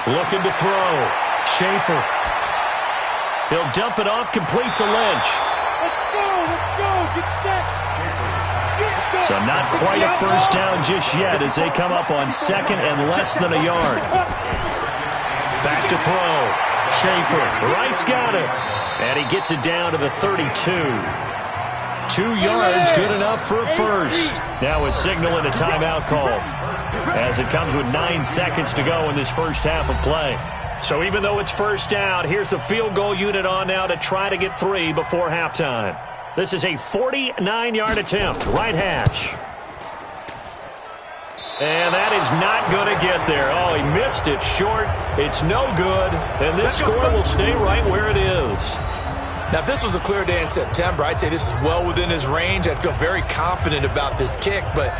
Looking to throw. Schaefer. He'll dump it off, complete to Lynch. Let's go, get set. So not quite a first down just yet as they come up on 2nd and less than a yard. Back to throw. Schaefer, right's got it. And he gets it down to the 32. 2 yards, good enough for a first. Now is signaling a timeout call, as it comes with 9 seconds to go in this first half of play. So even though it's first down, here's the field goal unit on now to try to get 3 before halftime. This is a 49-yard attempt, right hash. And that is not going to get there. Oh, he missed it short. It's no good, and this score will stay right where it is. Now, if this was a clear day in September, I'd say this is well within his range. I'd feel very confident about this kick, but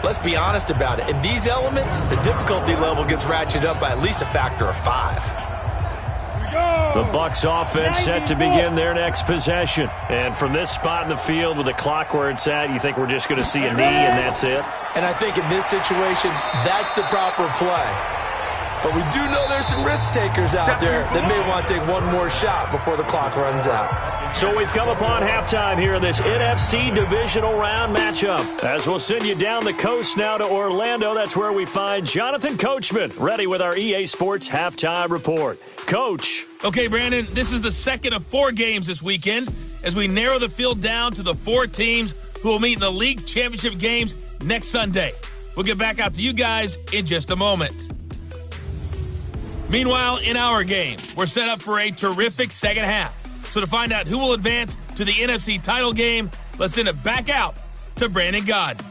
let's be honest about it. In these elements, the difficulty level gets ratcheted up by at least a factor of 5. The Bucs offense set to begin their next possession. And from this spot in the field with the clock where it's at, you think we're just going to see a knee and that's it? And I think in this situation, that's the proper play. But we do know there's some risk takers out there that may want to take one more shot before the clock runs out. So we've come upon halftime here in this NFC divisional round matchup. As we'll send you down the coast now to Orlando, that's where we find Jonathan Coachman, ready with our EA Sports halftime report. Coach. Okay, Brandon, this is the second of 4 games this weekend as we narrow the field down to the 4 teams who will meet in the league championship games next Sunday. We'll get back out to you guys in just a moment. Meanwhile, in our game, we're set up for a terrific second half. So to find out who will advance to the NFC title game, let's send it back out to Brandon Gaudin.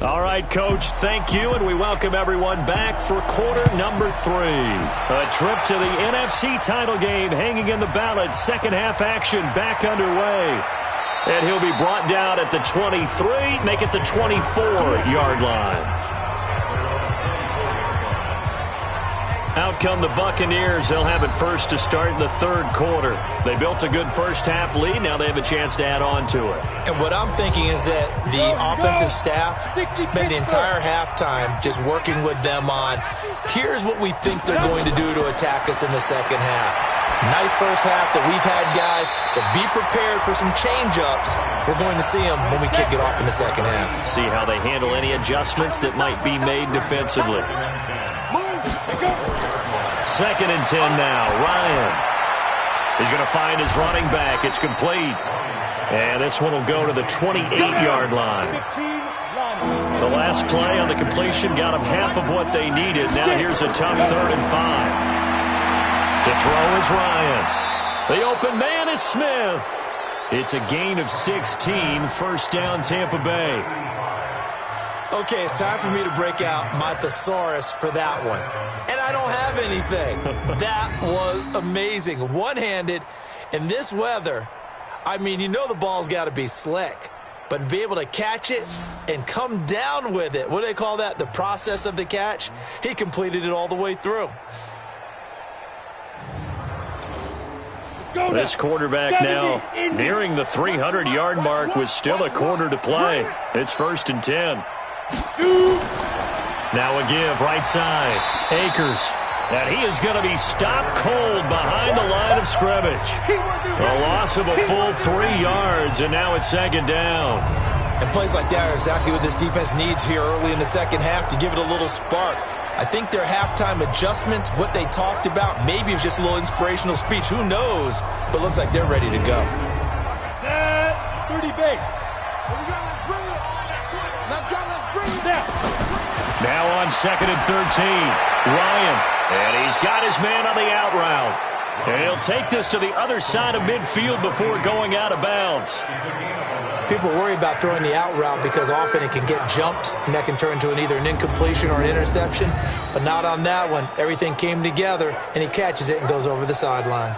All right, Coach, thank you, and we welcome everyone back for quarter number 3. A trip to the NFC title game hanging in the balance. Second half action back underway. And he'll be brought down at the 23, make it the 24-yard line. Out come the Buccaneers. They'll have it first to start in the 3rd quarter. They built a good first half lead. Now they have a chance to add on to it. And what I'm thinking is that the offensive staff spent the entire halftime just working with them on, here's what we think they're going to do to attack us in the second half. Nice first half that we've had, guys, but be prepared for some change-ups. We're going to see them when we kick it off in the second half. See how they handle any adjustments that might be made defensively. 2nd and 10 now. Ryan. He's going to find his running back. It's complete. And this one will go to the 28-yard line. The last play on the completion got them half of what they needed. Now here's a tough 3rd and 5. To throw is Ryan. The open man is Smith. It's a gain of 16, first down Tampa Bay. Okay, it's time for me to break out my thesaurus for that one. And I don't have anything. That was amazing. One-handed in this weather. I mean, you know the ball's got to be slick. But to be able to catch it and come down with it, what do they call that? The process of the catch? He completed it all the way through. This quarterback now nearing the 300-yard mark with still a quarter to play. It's 1st and 10. Now a give right side. Akers. And he is going to be stopped cold behind the line of scrimmage. A loss of a full 3 yards, and now it's 2nd down. And plays like that are exactly what this defense needs here early in the second half to give it a little spark. I think their halftime adjustments, what they talked about, maybe it was just a little inspirational speech. Who knows? But looks like they're ready to go. Set 30 base. Here we go. Let's bring it. Let's go. Let's bring it down. Now on 2nd and 13. Ryan. And he's got his man on the out route. And he'll take this to the other side of midfield before going out of bounds. People worry about throwing the out route because often it can get jumped, and that can turn into either an incompletion or an interception. But not on that one. Everything came together, and he catches it and goes over the sideline.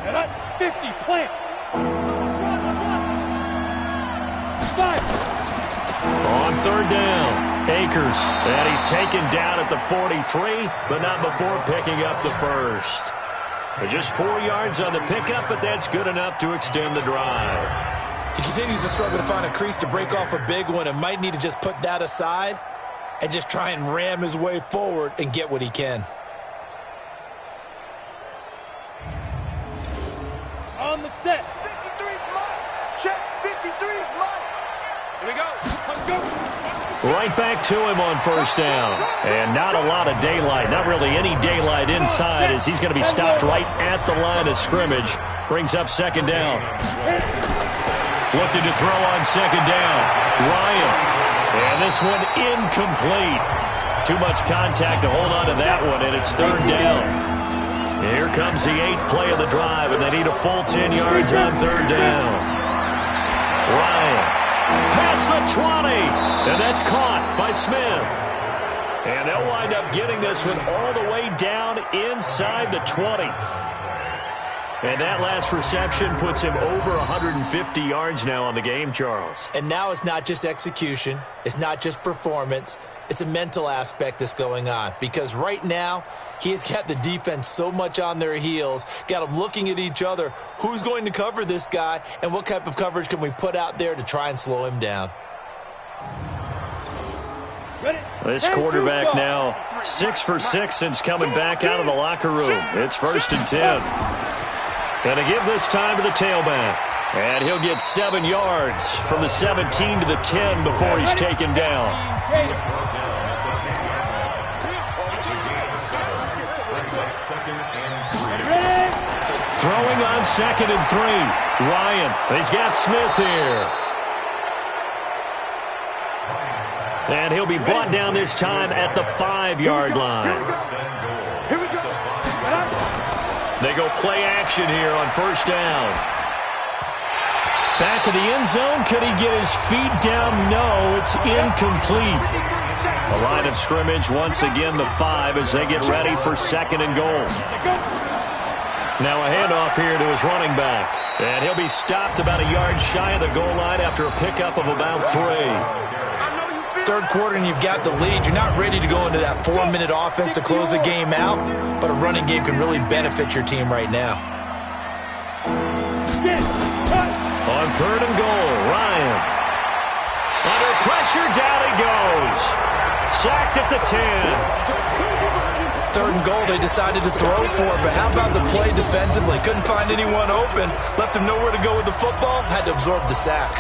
And that's 50, plant. 5. On 3rd down. Akers, and he's taken down at the 43, but not before picking up the first. But just 4 yards on the pickup, but that's good enough to extend the drive. He continues to struggle to find a crease to break off a big one and might need to just put that aside and just try and ram his way forward and get what he can. On the set. 53's mine. Check. 53's mine. Here we go. Let's go. Right back to him on 1st down. And not a lot of daylight, not really any daylight inside as he's going to be stopped right at the line of scrimmage. Brings up 2nd down. Looking to throw on 2nd down. Ryan. And this one incomplete. Too much contact to hold on to that one, and it's 3rd down. Here comes the 8th play of the drive, and they need a full 10 yards on 3rd down. Ryan. Past the 20, and that's caught by Smith. And they'll wind up getting this one all the way down inside the 20. And that last reception puts him over 150 yards now on the game, Charles. And now it's not just execution. It's not just performance. It's a mental aspect that's going on. Because right now, he has got the defense so much on their heels, got them looking at each other. Who's going to cover this guy, and what type of coverage can we put out there to try and slow him down? This quarterback now 6 for 6 since coming back out of the locker room. It's 1st and 10. Going to give this time to the tailback. And he'll get 7 yards from the 17 to the 10 before he's taken down. Throwing on 2nd and 3. Ryan, he's got Smith here. And he'll be brought down this time at the 5-yard line. Here we go. They go play action here on 1st down. Back of the end zone. Could he get his feet down? No, it's incomplete. The line of scrimmage once again the 5 as they get ready for 2nd and goal. Now a handoff here to his running back. And he'll be stopped about a yard shy of the goal line after a pickup of about 3. 3rd quarter and you've got the lead. You're not ready to go into that 4-minute offense to close the game out, but a running game can really benefit your team right now. On 3rd and goal, Ryan. Under pressure, down he goes. Sacked at the 10. 3rd and goal, they decided to throw for it, but how about the play defensively? Couldn't find anyone open, left him nowhere to go with the football, had to absorb the sack.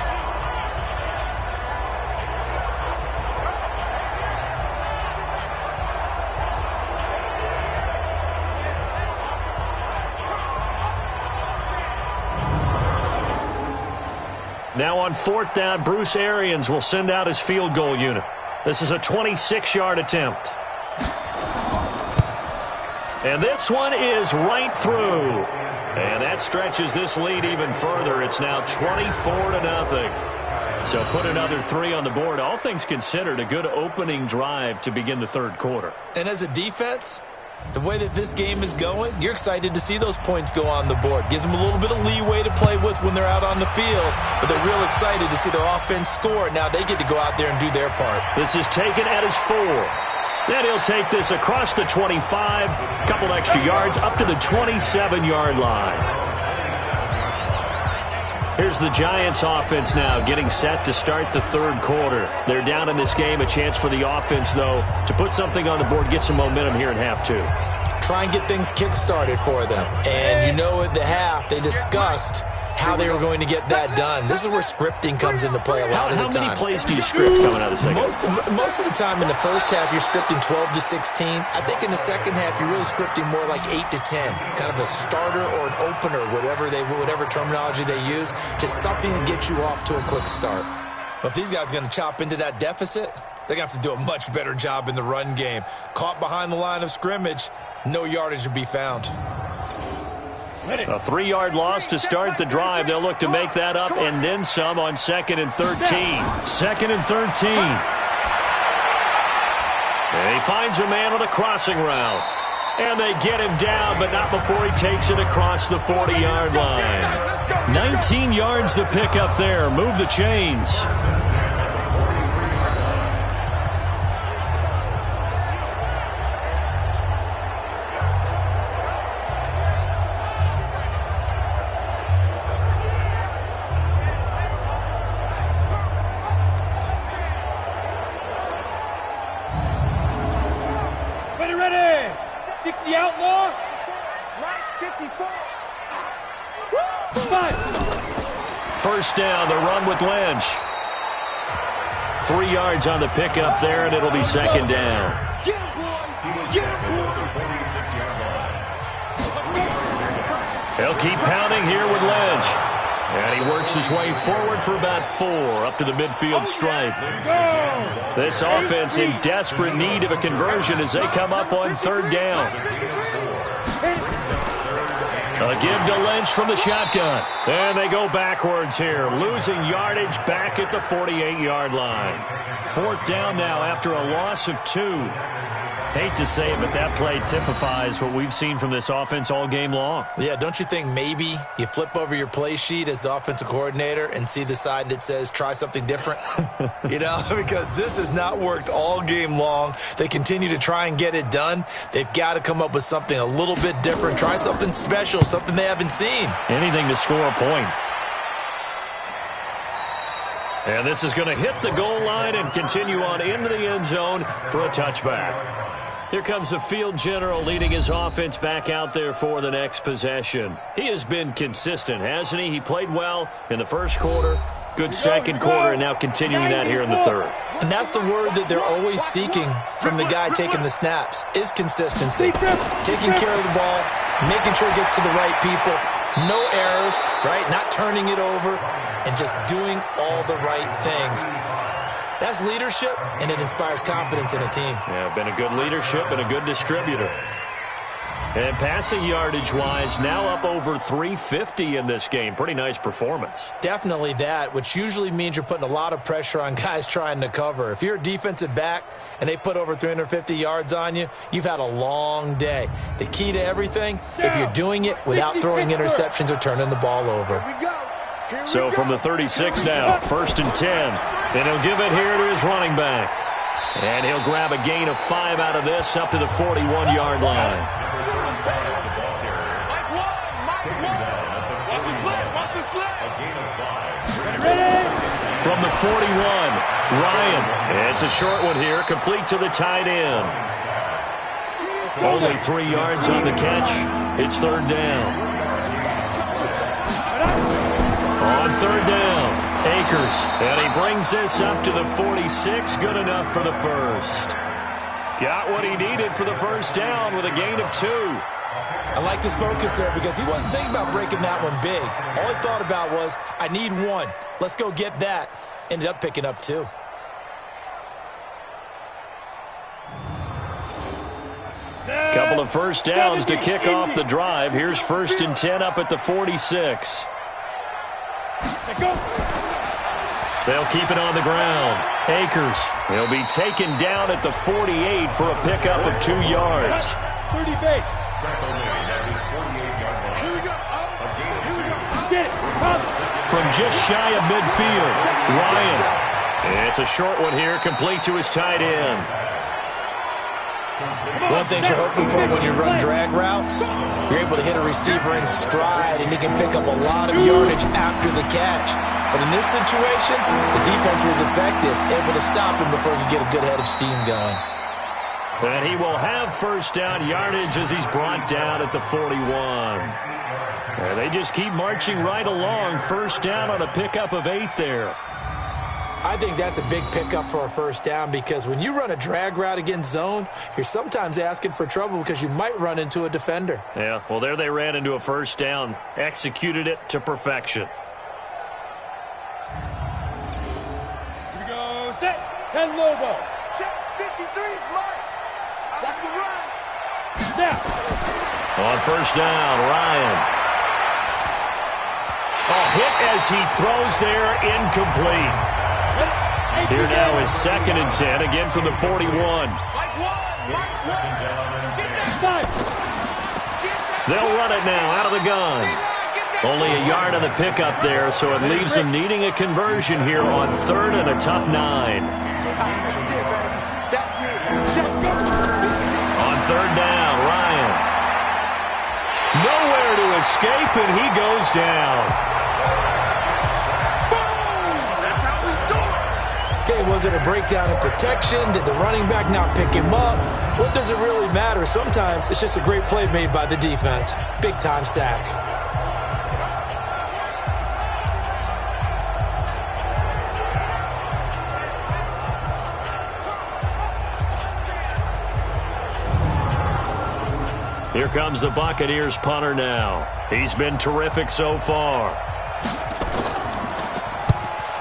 Now on 4th down, Bruce Arians will send out his field goal unit. This is a 26-yard attempt. And this one is right through. And that stretches this lead even further. It's now 24-0. So put another 3 on the board. All things considered, a good opening drive to begin the third quarter. And as a defense, the way that this game is going, you're excited to see those points go on the board. Gives them a little bit of leeway to play with when they're out on the field, but they're real excited to see their offense score. Now they get to go out there and do their part. This is taken at his 4. Then he'll take this across the 25, a couple extra yards, up to the 27-yard line. Here's the Giants offense now getting set to start the third quarter. They're down in this game. A chance for the offense, though, to put something on the board, get some momentum here in half 2. Try and get things kick-started for them. And you know at the half, they discussed how they were going to get that done. This is where scripting comes into play a lot of the time. How many plays do you script coming out of the second? Most of the time in the first half, you're scripting 12 to 16. I think in the second half, you're really scripting more like 8 to 10. Kind of a starter or an opener, whatever terminology they use. Just something to get you off to a quick start. But if these guys are going to chop into that deficit, they're going to have to do a much better job in the run game. Caught behind the line of scrimmage, no yardage to be found. A 3-yard loss to start the drive. They'll look to make that up and then some on 2nd and 13. 2nd and 13. And he finds a man on the crossing route. And they get him down, but not before he takes it across the 40-yard line. 19 yards the pick up there. Move the chains. First down, the run with Lynch. 3 yards on the pickup there, and it'll be second down. He'll keep pounding here with Lynch. And he works his way forward for about 4 up to the midfield stripe. This offense in desperate need of a conversion as they come up on 3rd down. A give to Lynch from the shotgun. And they go backwards here, losing yardage back at the 48-yard line. 4th down now after a loss of 2. Hate to say it, but that play typifies what we've seen from this offense all game long. Yeah, don't you think maybe you flip over your play sheet as the offensive coordinator and see the side that says try something different? Because this has not worked all game long. They continue to try and get it done. They've got to come up with something a little bit different. Try something special, something they haven't seen. Anything to score a point. And this is going to hit the goal line and continue on into the end zone for a touchback. Here comes the field general leading his offense back out there for the next possession. He has been consistent, hasn't he? He played well in the first quarter, good second quarter, and now continuing that here in the third. And that's the word that they're always seeking from the guy taking the snaps, is consistency. Taking care of the ball, making sure it gets to the right people, no errors, right? Not turning it over, and just doing all the right things. That's leadership, and it inspires confidence in a team. Yeah, been a good leadership and a good distributor. And passing yardage-wise, now up over 350 in this game. Pretty nice performance. Definitely that, which usually means you're putting a lot of pressure on guys trying to cover. If you're a defensive back and they put over 350 yards on you, you've had a long day. The key to everything, if you're doing it without throwing interceptions or turning the ball over. So from the 36 now, 1st and 10. And he'll give it here to his running back. And he'll grab a gain of 5 out of this up to the 41-yard line. From the 41, Ryan. It's a short one here, complete to the tight end. Only 3 yards on the catch. It's 3rd down. On 3rd down, Akers, and he brings this up to the 46, good enough for the first. Got what he needed for the first down with a gain of 2. I like his focus there because he wasn't thinking about breaking that one big. All he thought about was, I need 1. Let's go get that. Ended up picking up 2. couple of first downs to kick off the drive. Here's 1st and 10 up at the 46. They'll keep it on the ground. Akers, he'll be taken down at the 48 for a pickup of 2 yards. 30 base. From just shy of midfield, Ryan. It's a short one here, complete to his tight end. One thing you're hoping for when you run drag routes, you're able to hit a receiver in stride, and he can pick up a lot of yardage after the catch. But in this situation, the defense was effective, able to stop him before he could get a good head of steam going. And he will have first down yardage as he's brought down at the 41. And they just keep marching right along. First down on a pickup of 8 there. I think that's a big pickup for a first down, because when you run a drag route against zone, you're sometimes asking for trouble because you might run into a defender. Yeah, well, there they ran into a first down. Executed it to perfection. Here we go. Set. 10 Lobo. Check. 53 is mine. Watch the run. Now. On first down, Ryan. A hit as he throws there, incomplete. Here now is 2nd and 10, again from the 41. They'll run it now out of the gun. Only a yard on the pickup there, so it leaves them needing a conversion here on 3rd and a tough 9. On 3rd down, Ryan. Nowhere to escape, and he goes down. Okay, was it a breakdown in protection? Did the running back not pick him up? What does it really matter? Sometimes it's just a great play made by the defense. Big-time sack. Here comes the Buccaneers punter now. He's been terrific so far.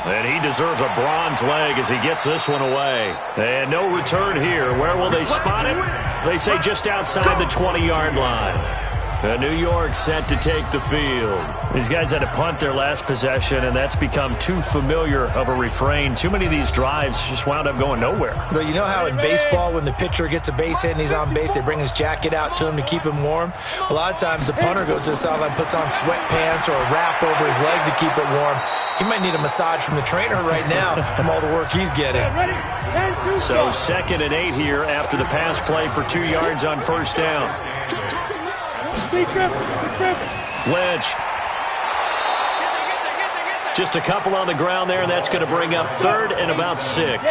And he deserves a bronze leg as he gets this one away. And no return here. Where will they spot it? They say just outside the 20-yard line. New York set to take the field. These guys had to punt their last possession, and that's become too familiar of a refrain. Too many of these drives just wound up going nowhere. But you know how in baseball, when the pitcher gets a base hit and he's on base, they bring his jacket out to him to keep him warm? A lot of times the punter goes to the sideline, puts on sweatpants or a wrap over his leg to keep it warm. He might need a massage from the trainer right now from all the work he's getting. So 2nd and 8 here after the pass play for 2 yards on first down. Lynch. Just a couple on the ground there, and that's going to bring up 3rd and about 6.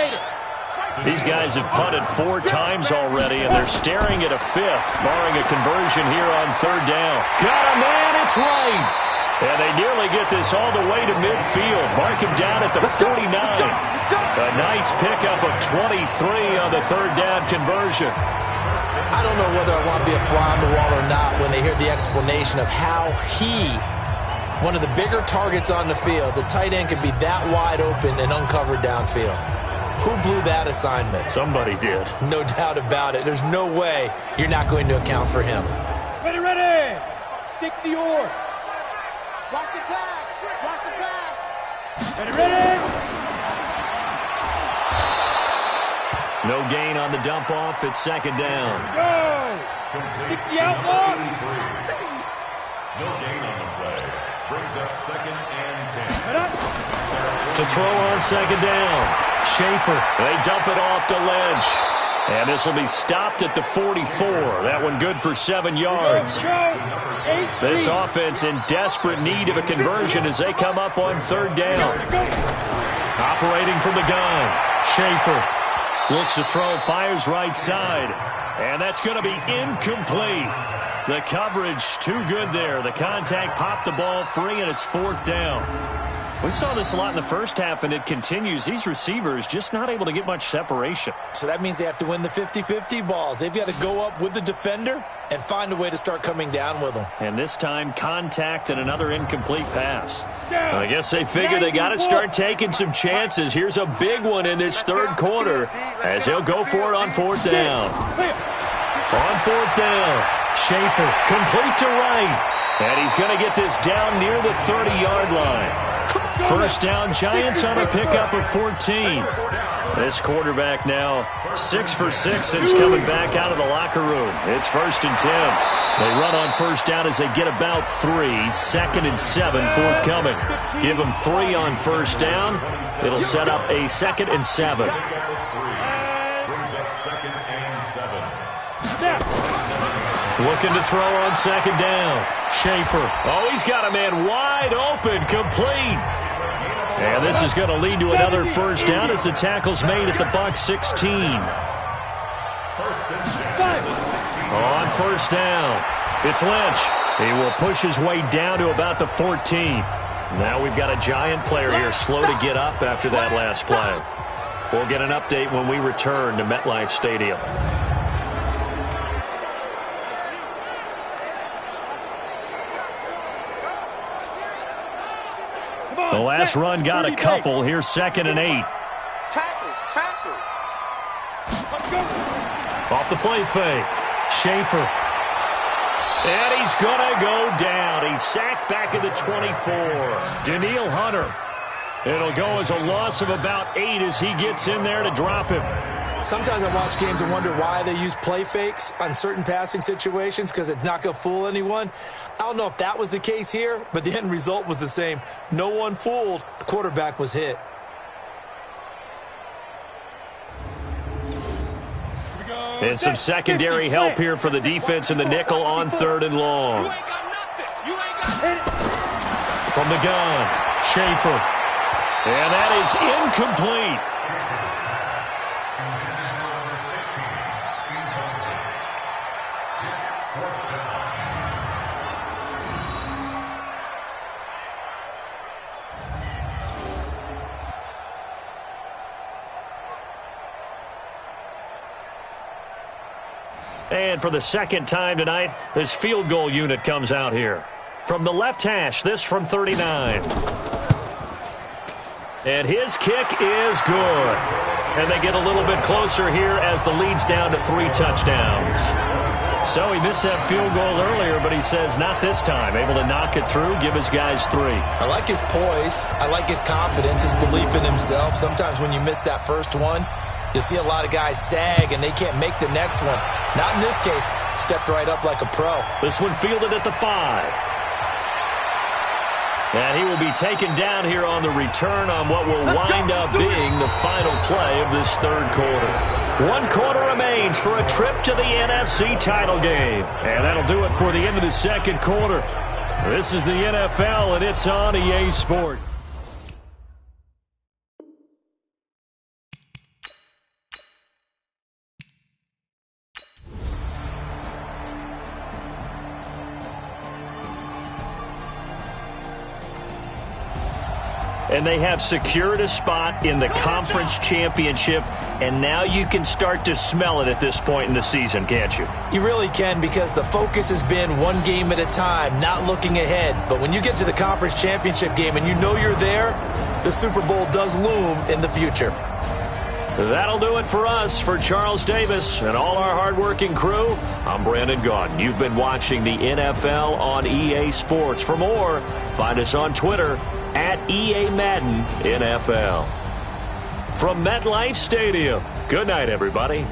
These guys have punted 4 times already, and they're staring at a 5th, barring a conversion here on 3rd down. Got a man, it's right. And they nearly get this all the way to midfield. Mark him down at the 49. A nice pickup of 23 on the 3rd down conversion. I don't know whether I want to be a fly on the wall or not when they hear the explanation of how one of the bigger targets on the field, the tight end, could be that wide open and uncovered downfield. Who blew that assignment? Somebody did. No doubt about it. There's no way you're not going to account for him. Ready, ready. 60 or. Watch the pass. Watch the pass. Ready, ready. No gain on the dump off. It's 2nd down. Go. 60 outlaw. No gain on the play. Brings up 2nd and 10. To throw on 2nd down. Schaefer. They dump it off to Lynch. And this will be stopped at the 44. That one good for 7 yards. This offense in desperate need of a conversion as they come up on 3rd down. Operating from the gun. Schaefer. Looks to throw, fires right side. And that's going to be incomplete. The coverage too good there. The contact popped the ball free, and it's 4th down. We saw this a lot in the first half, and it continues. These receivers just not able to get much separation. So that means they have to win the 50-50 balls. They've got to go up with the defender and find a way to start coming down with them. And this time, contact and another incomplete pass. I guess they figure they got to start taking some chances. Here's a big one in this 3rd quarter as he'll go for it on 4th down. On fourth down, Schaefer complete to right. And he's going to get this down near the 30-yard line. First down, Giants on a pickup of 14. This quarterback now 6 for 6 since coming back out of the locker room. It's 1st and 10. They run on first down as they get about 3. 2nd and 7 forthcoming. Give them 3 on first down. It'll set up a 2nd and 7. Brings up 2nd and 7. Looking to throw on 2nd down. Schaefer. Oh, he's got a man wide open, complete. And this is going to lead to another first down as the tackle's made at the Bucs 16. On first down, it's Lynch. He will push his way down to about the 14. Now we've got a Giant player here slow to get up after that last play. We'll get an update when we return to MetLife Stadium. The last run got a couple. Here's 2nd and 8. Tackles. Off the play fake. Schaefer. And he's going to go down. He's sacked back at the 24. Daniil Hunter. It'll go as a loss of about 8 as he gets in there to drop him. Sometimes I watch games and wonder why they use play fakes on certain passing situations because it's not going to fool anyone. I don't know if that was the case here, but the end result was the same. No one fooled. The quarterback was hit. And some secondary help here for the defense in the nickel on 3rd and long. From the gun, Schaefer. And that is incomplete. And for the second time tonight, this field goal unit comes out here. From the left hash, this from 39. And his kick is good. And they get a little bit closer here as the lead's down to 3 touchdowns. So he missed that field goal earlier, but he says not this time. Able to knock it through, give his guys 3. I like his poise. I like his confidence, his belief in himself. Sometimes when you miss that first one, you'll see a lot of guys sag and they can't make the next one. Not in this case. Stepped right up like a pro. This one fielded at the 5. And he will be taken down here on the return on what will wind up being the final play of this 3rd quarter. 1 quarter remains for a trip to the NFC title game. And that'll do it for the end of the 2nd quarter. This is the NFL, and it's on EA Sports. And they have secured a spot in the conference championship, and now you can start to smell it at this point in the season, can't you? You really can, because the focus has been one game at a time, not looking ahead. But when you get to the conference championship game and you know you're there, the Super Bowl does loom in the future. That'll do it for us. For Charles Davis and all our hardworking crew, I'm Brandon Gaudin. You've been watching the NFL on EA Sports. For more, find us on Twitter at EA Madden NFL. From MetLife Stadium, good night, everybody.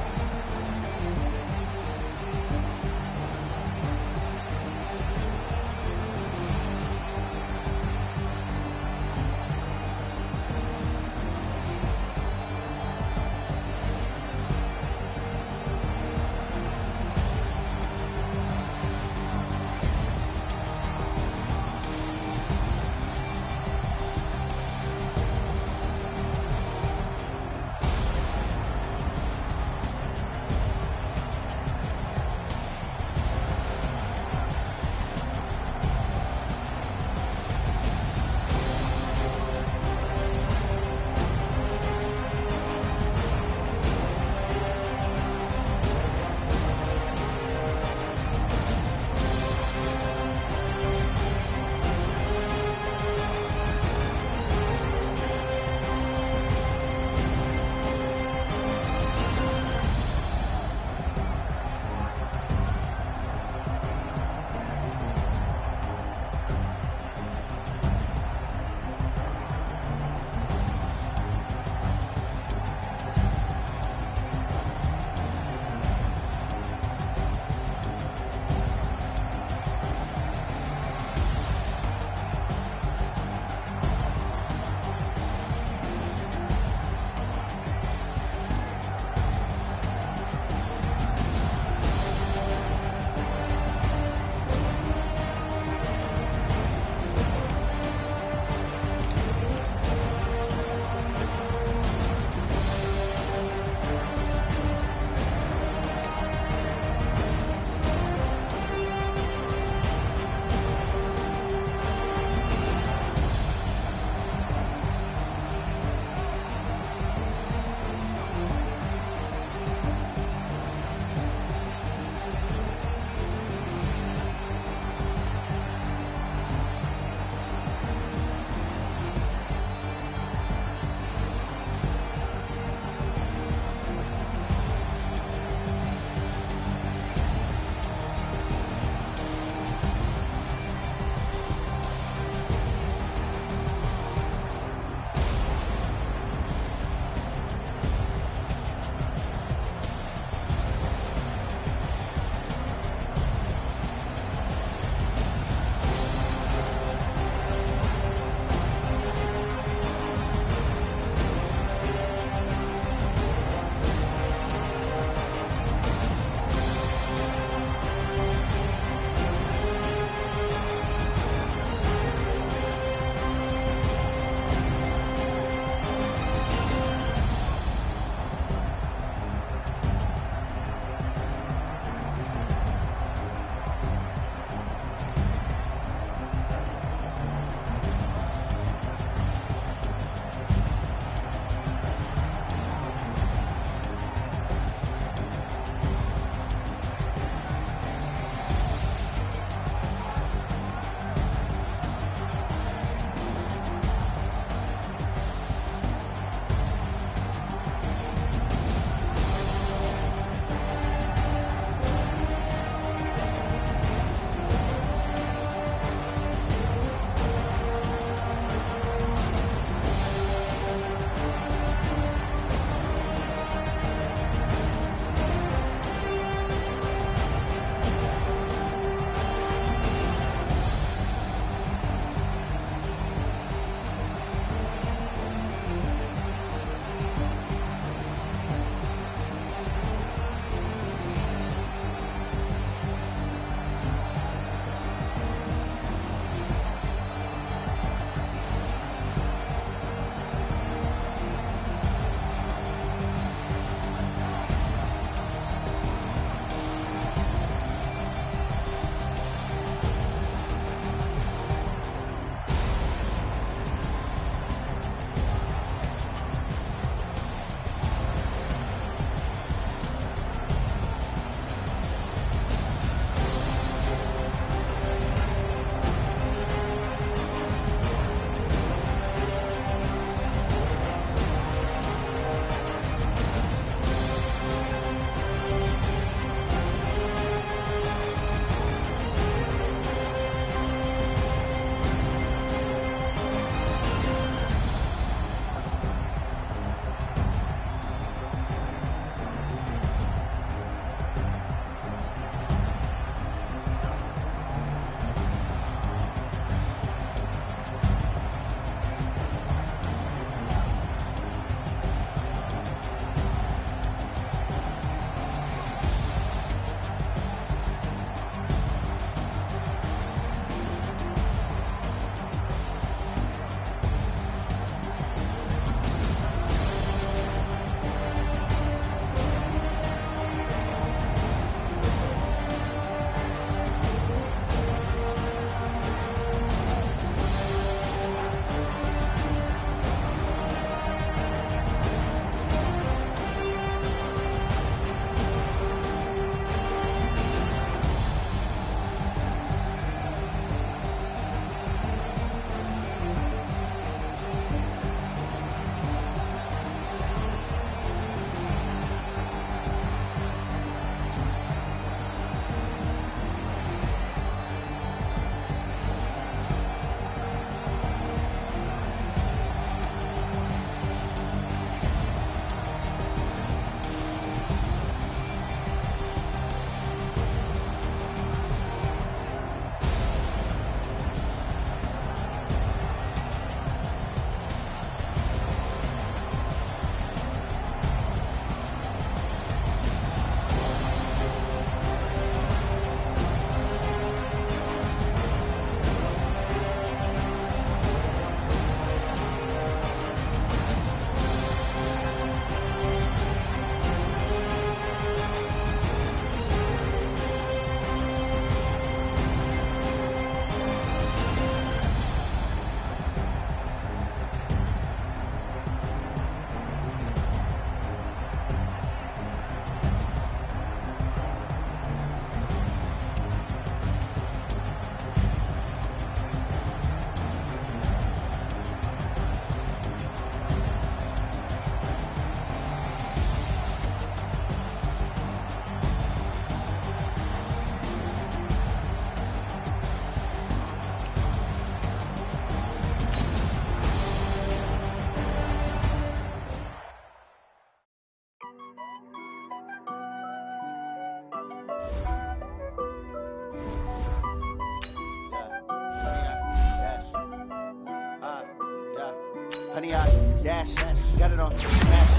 100 yard dash. Got it on smash.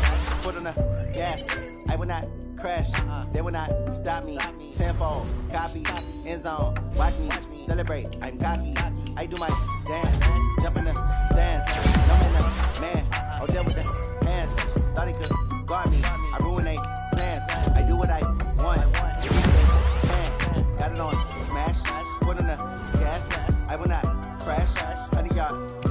Foot on the gas. I will not crash. They will not stop me. Tenfold, copy, end zone. Watch me celebrate. I'm cocky. I do my dance. Jump in the stands. Jump in the man. Oh, there with the hands. Thought he could guard me. I ruin they plans. I do what I want. Got it on smash. Foot on the gas. I will not crash. 100 yard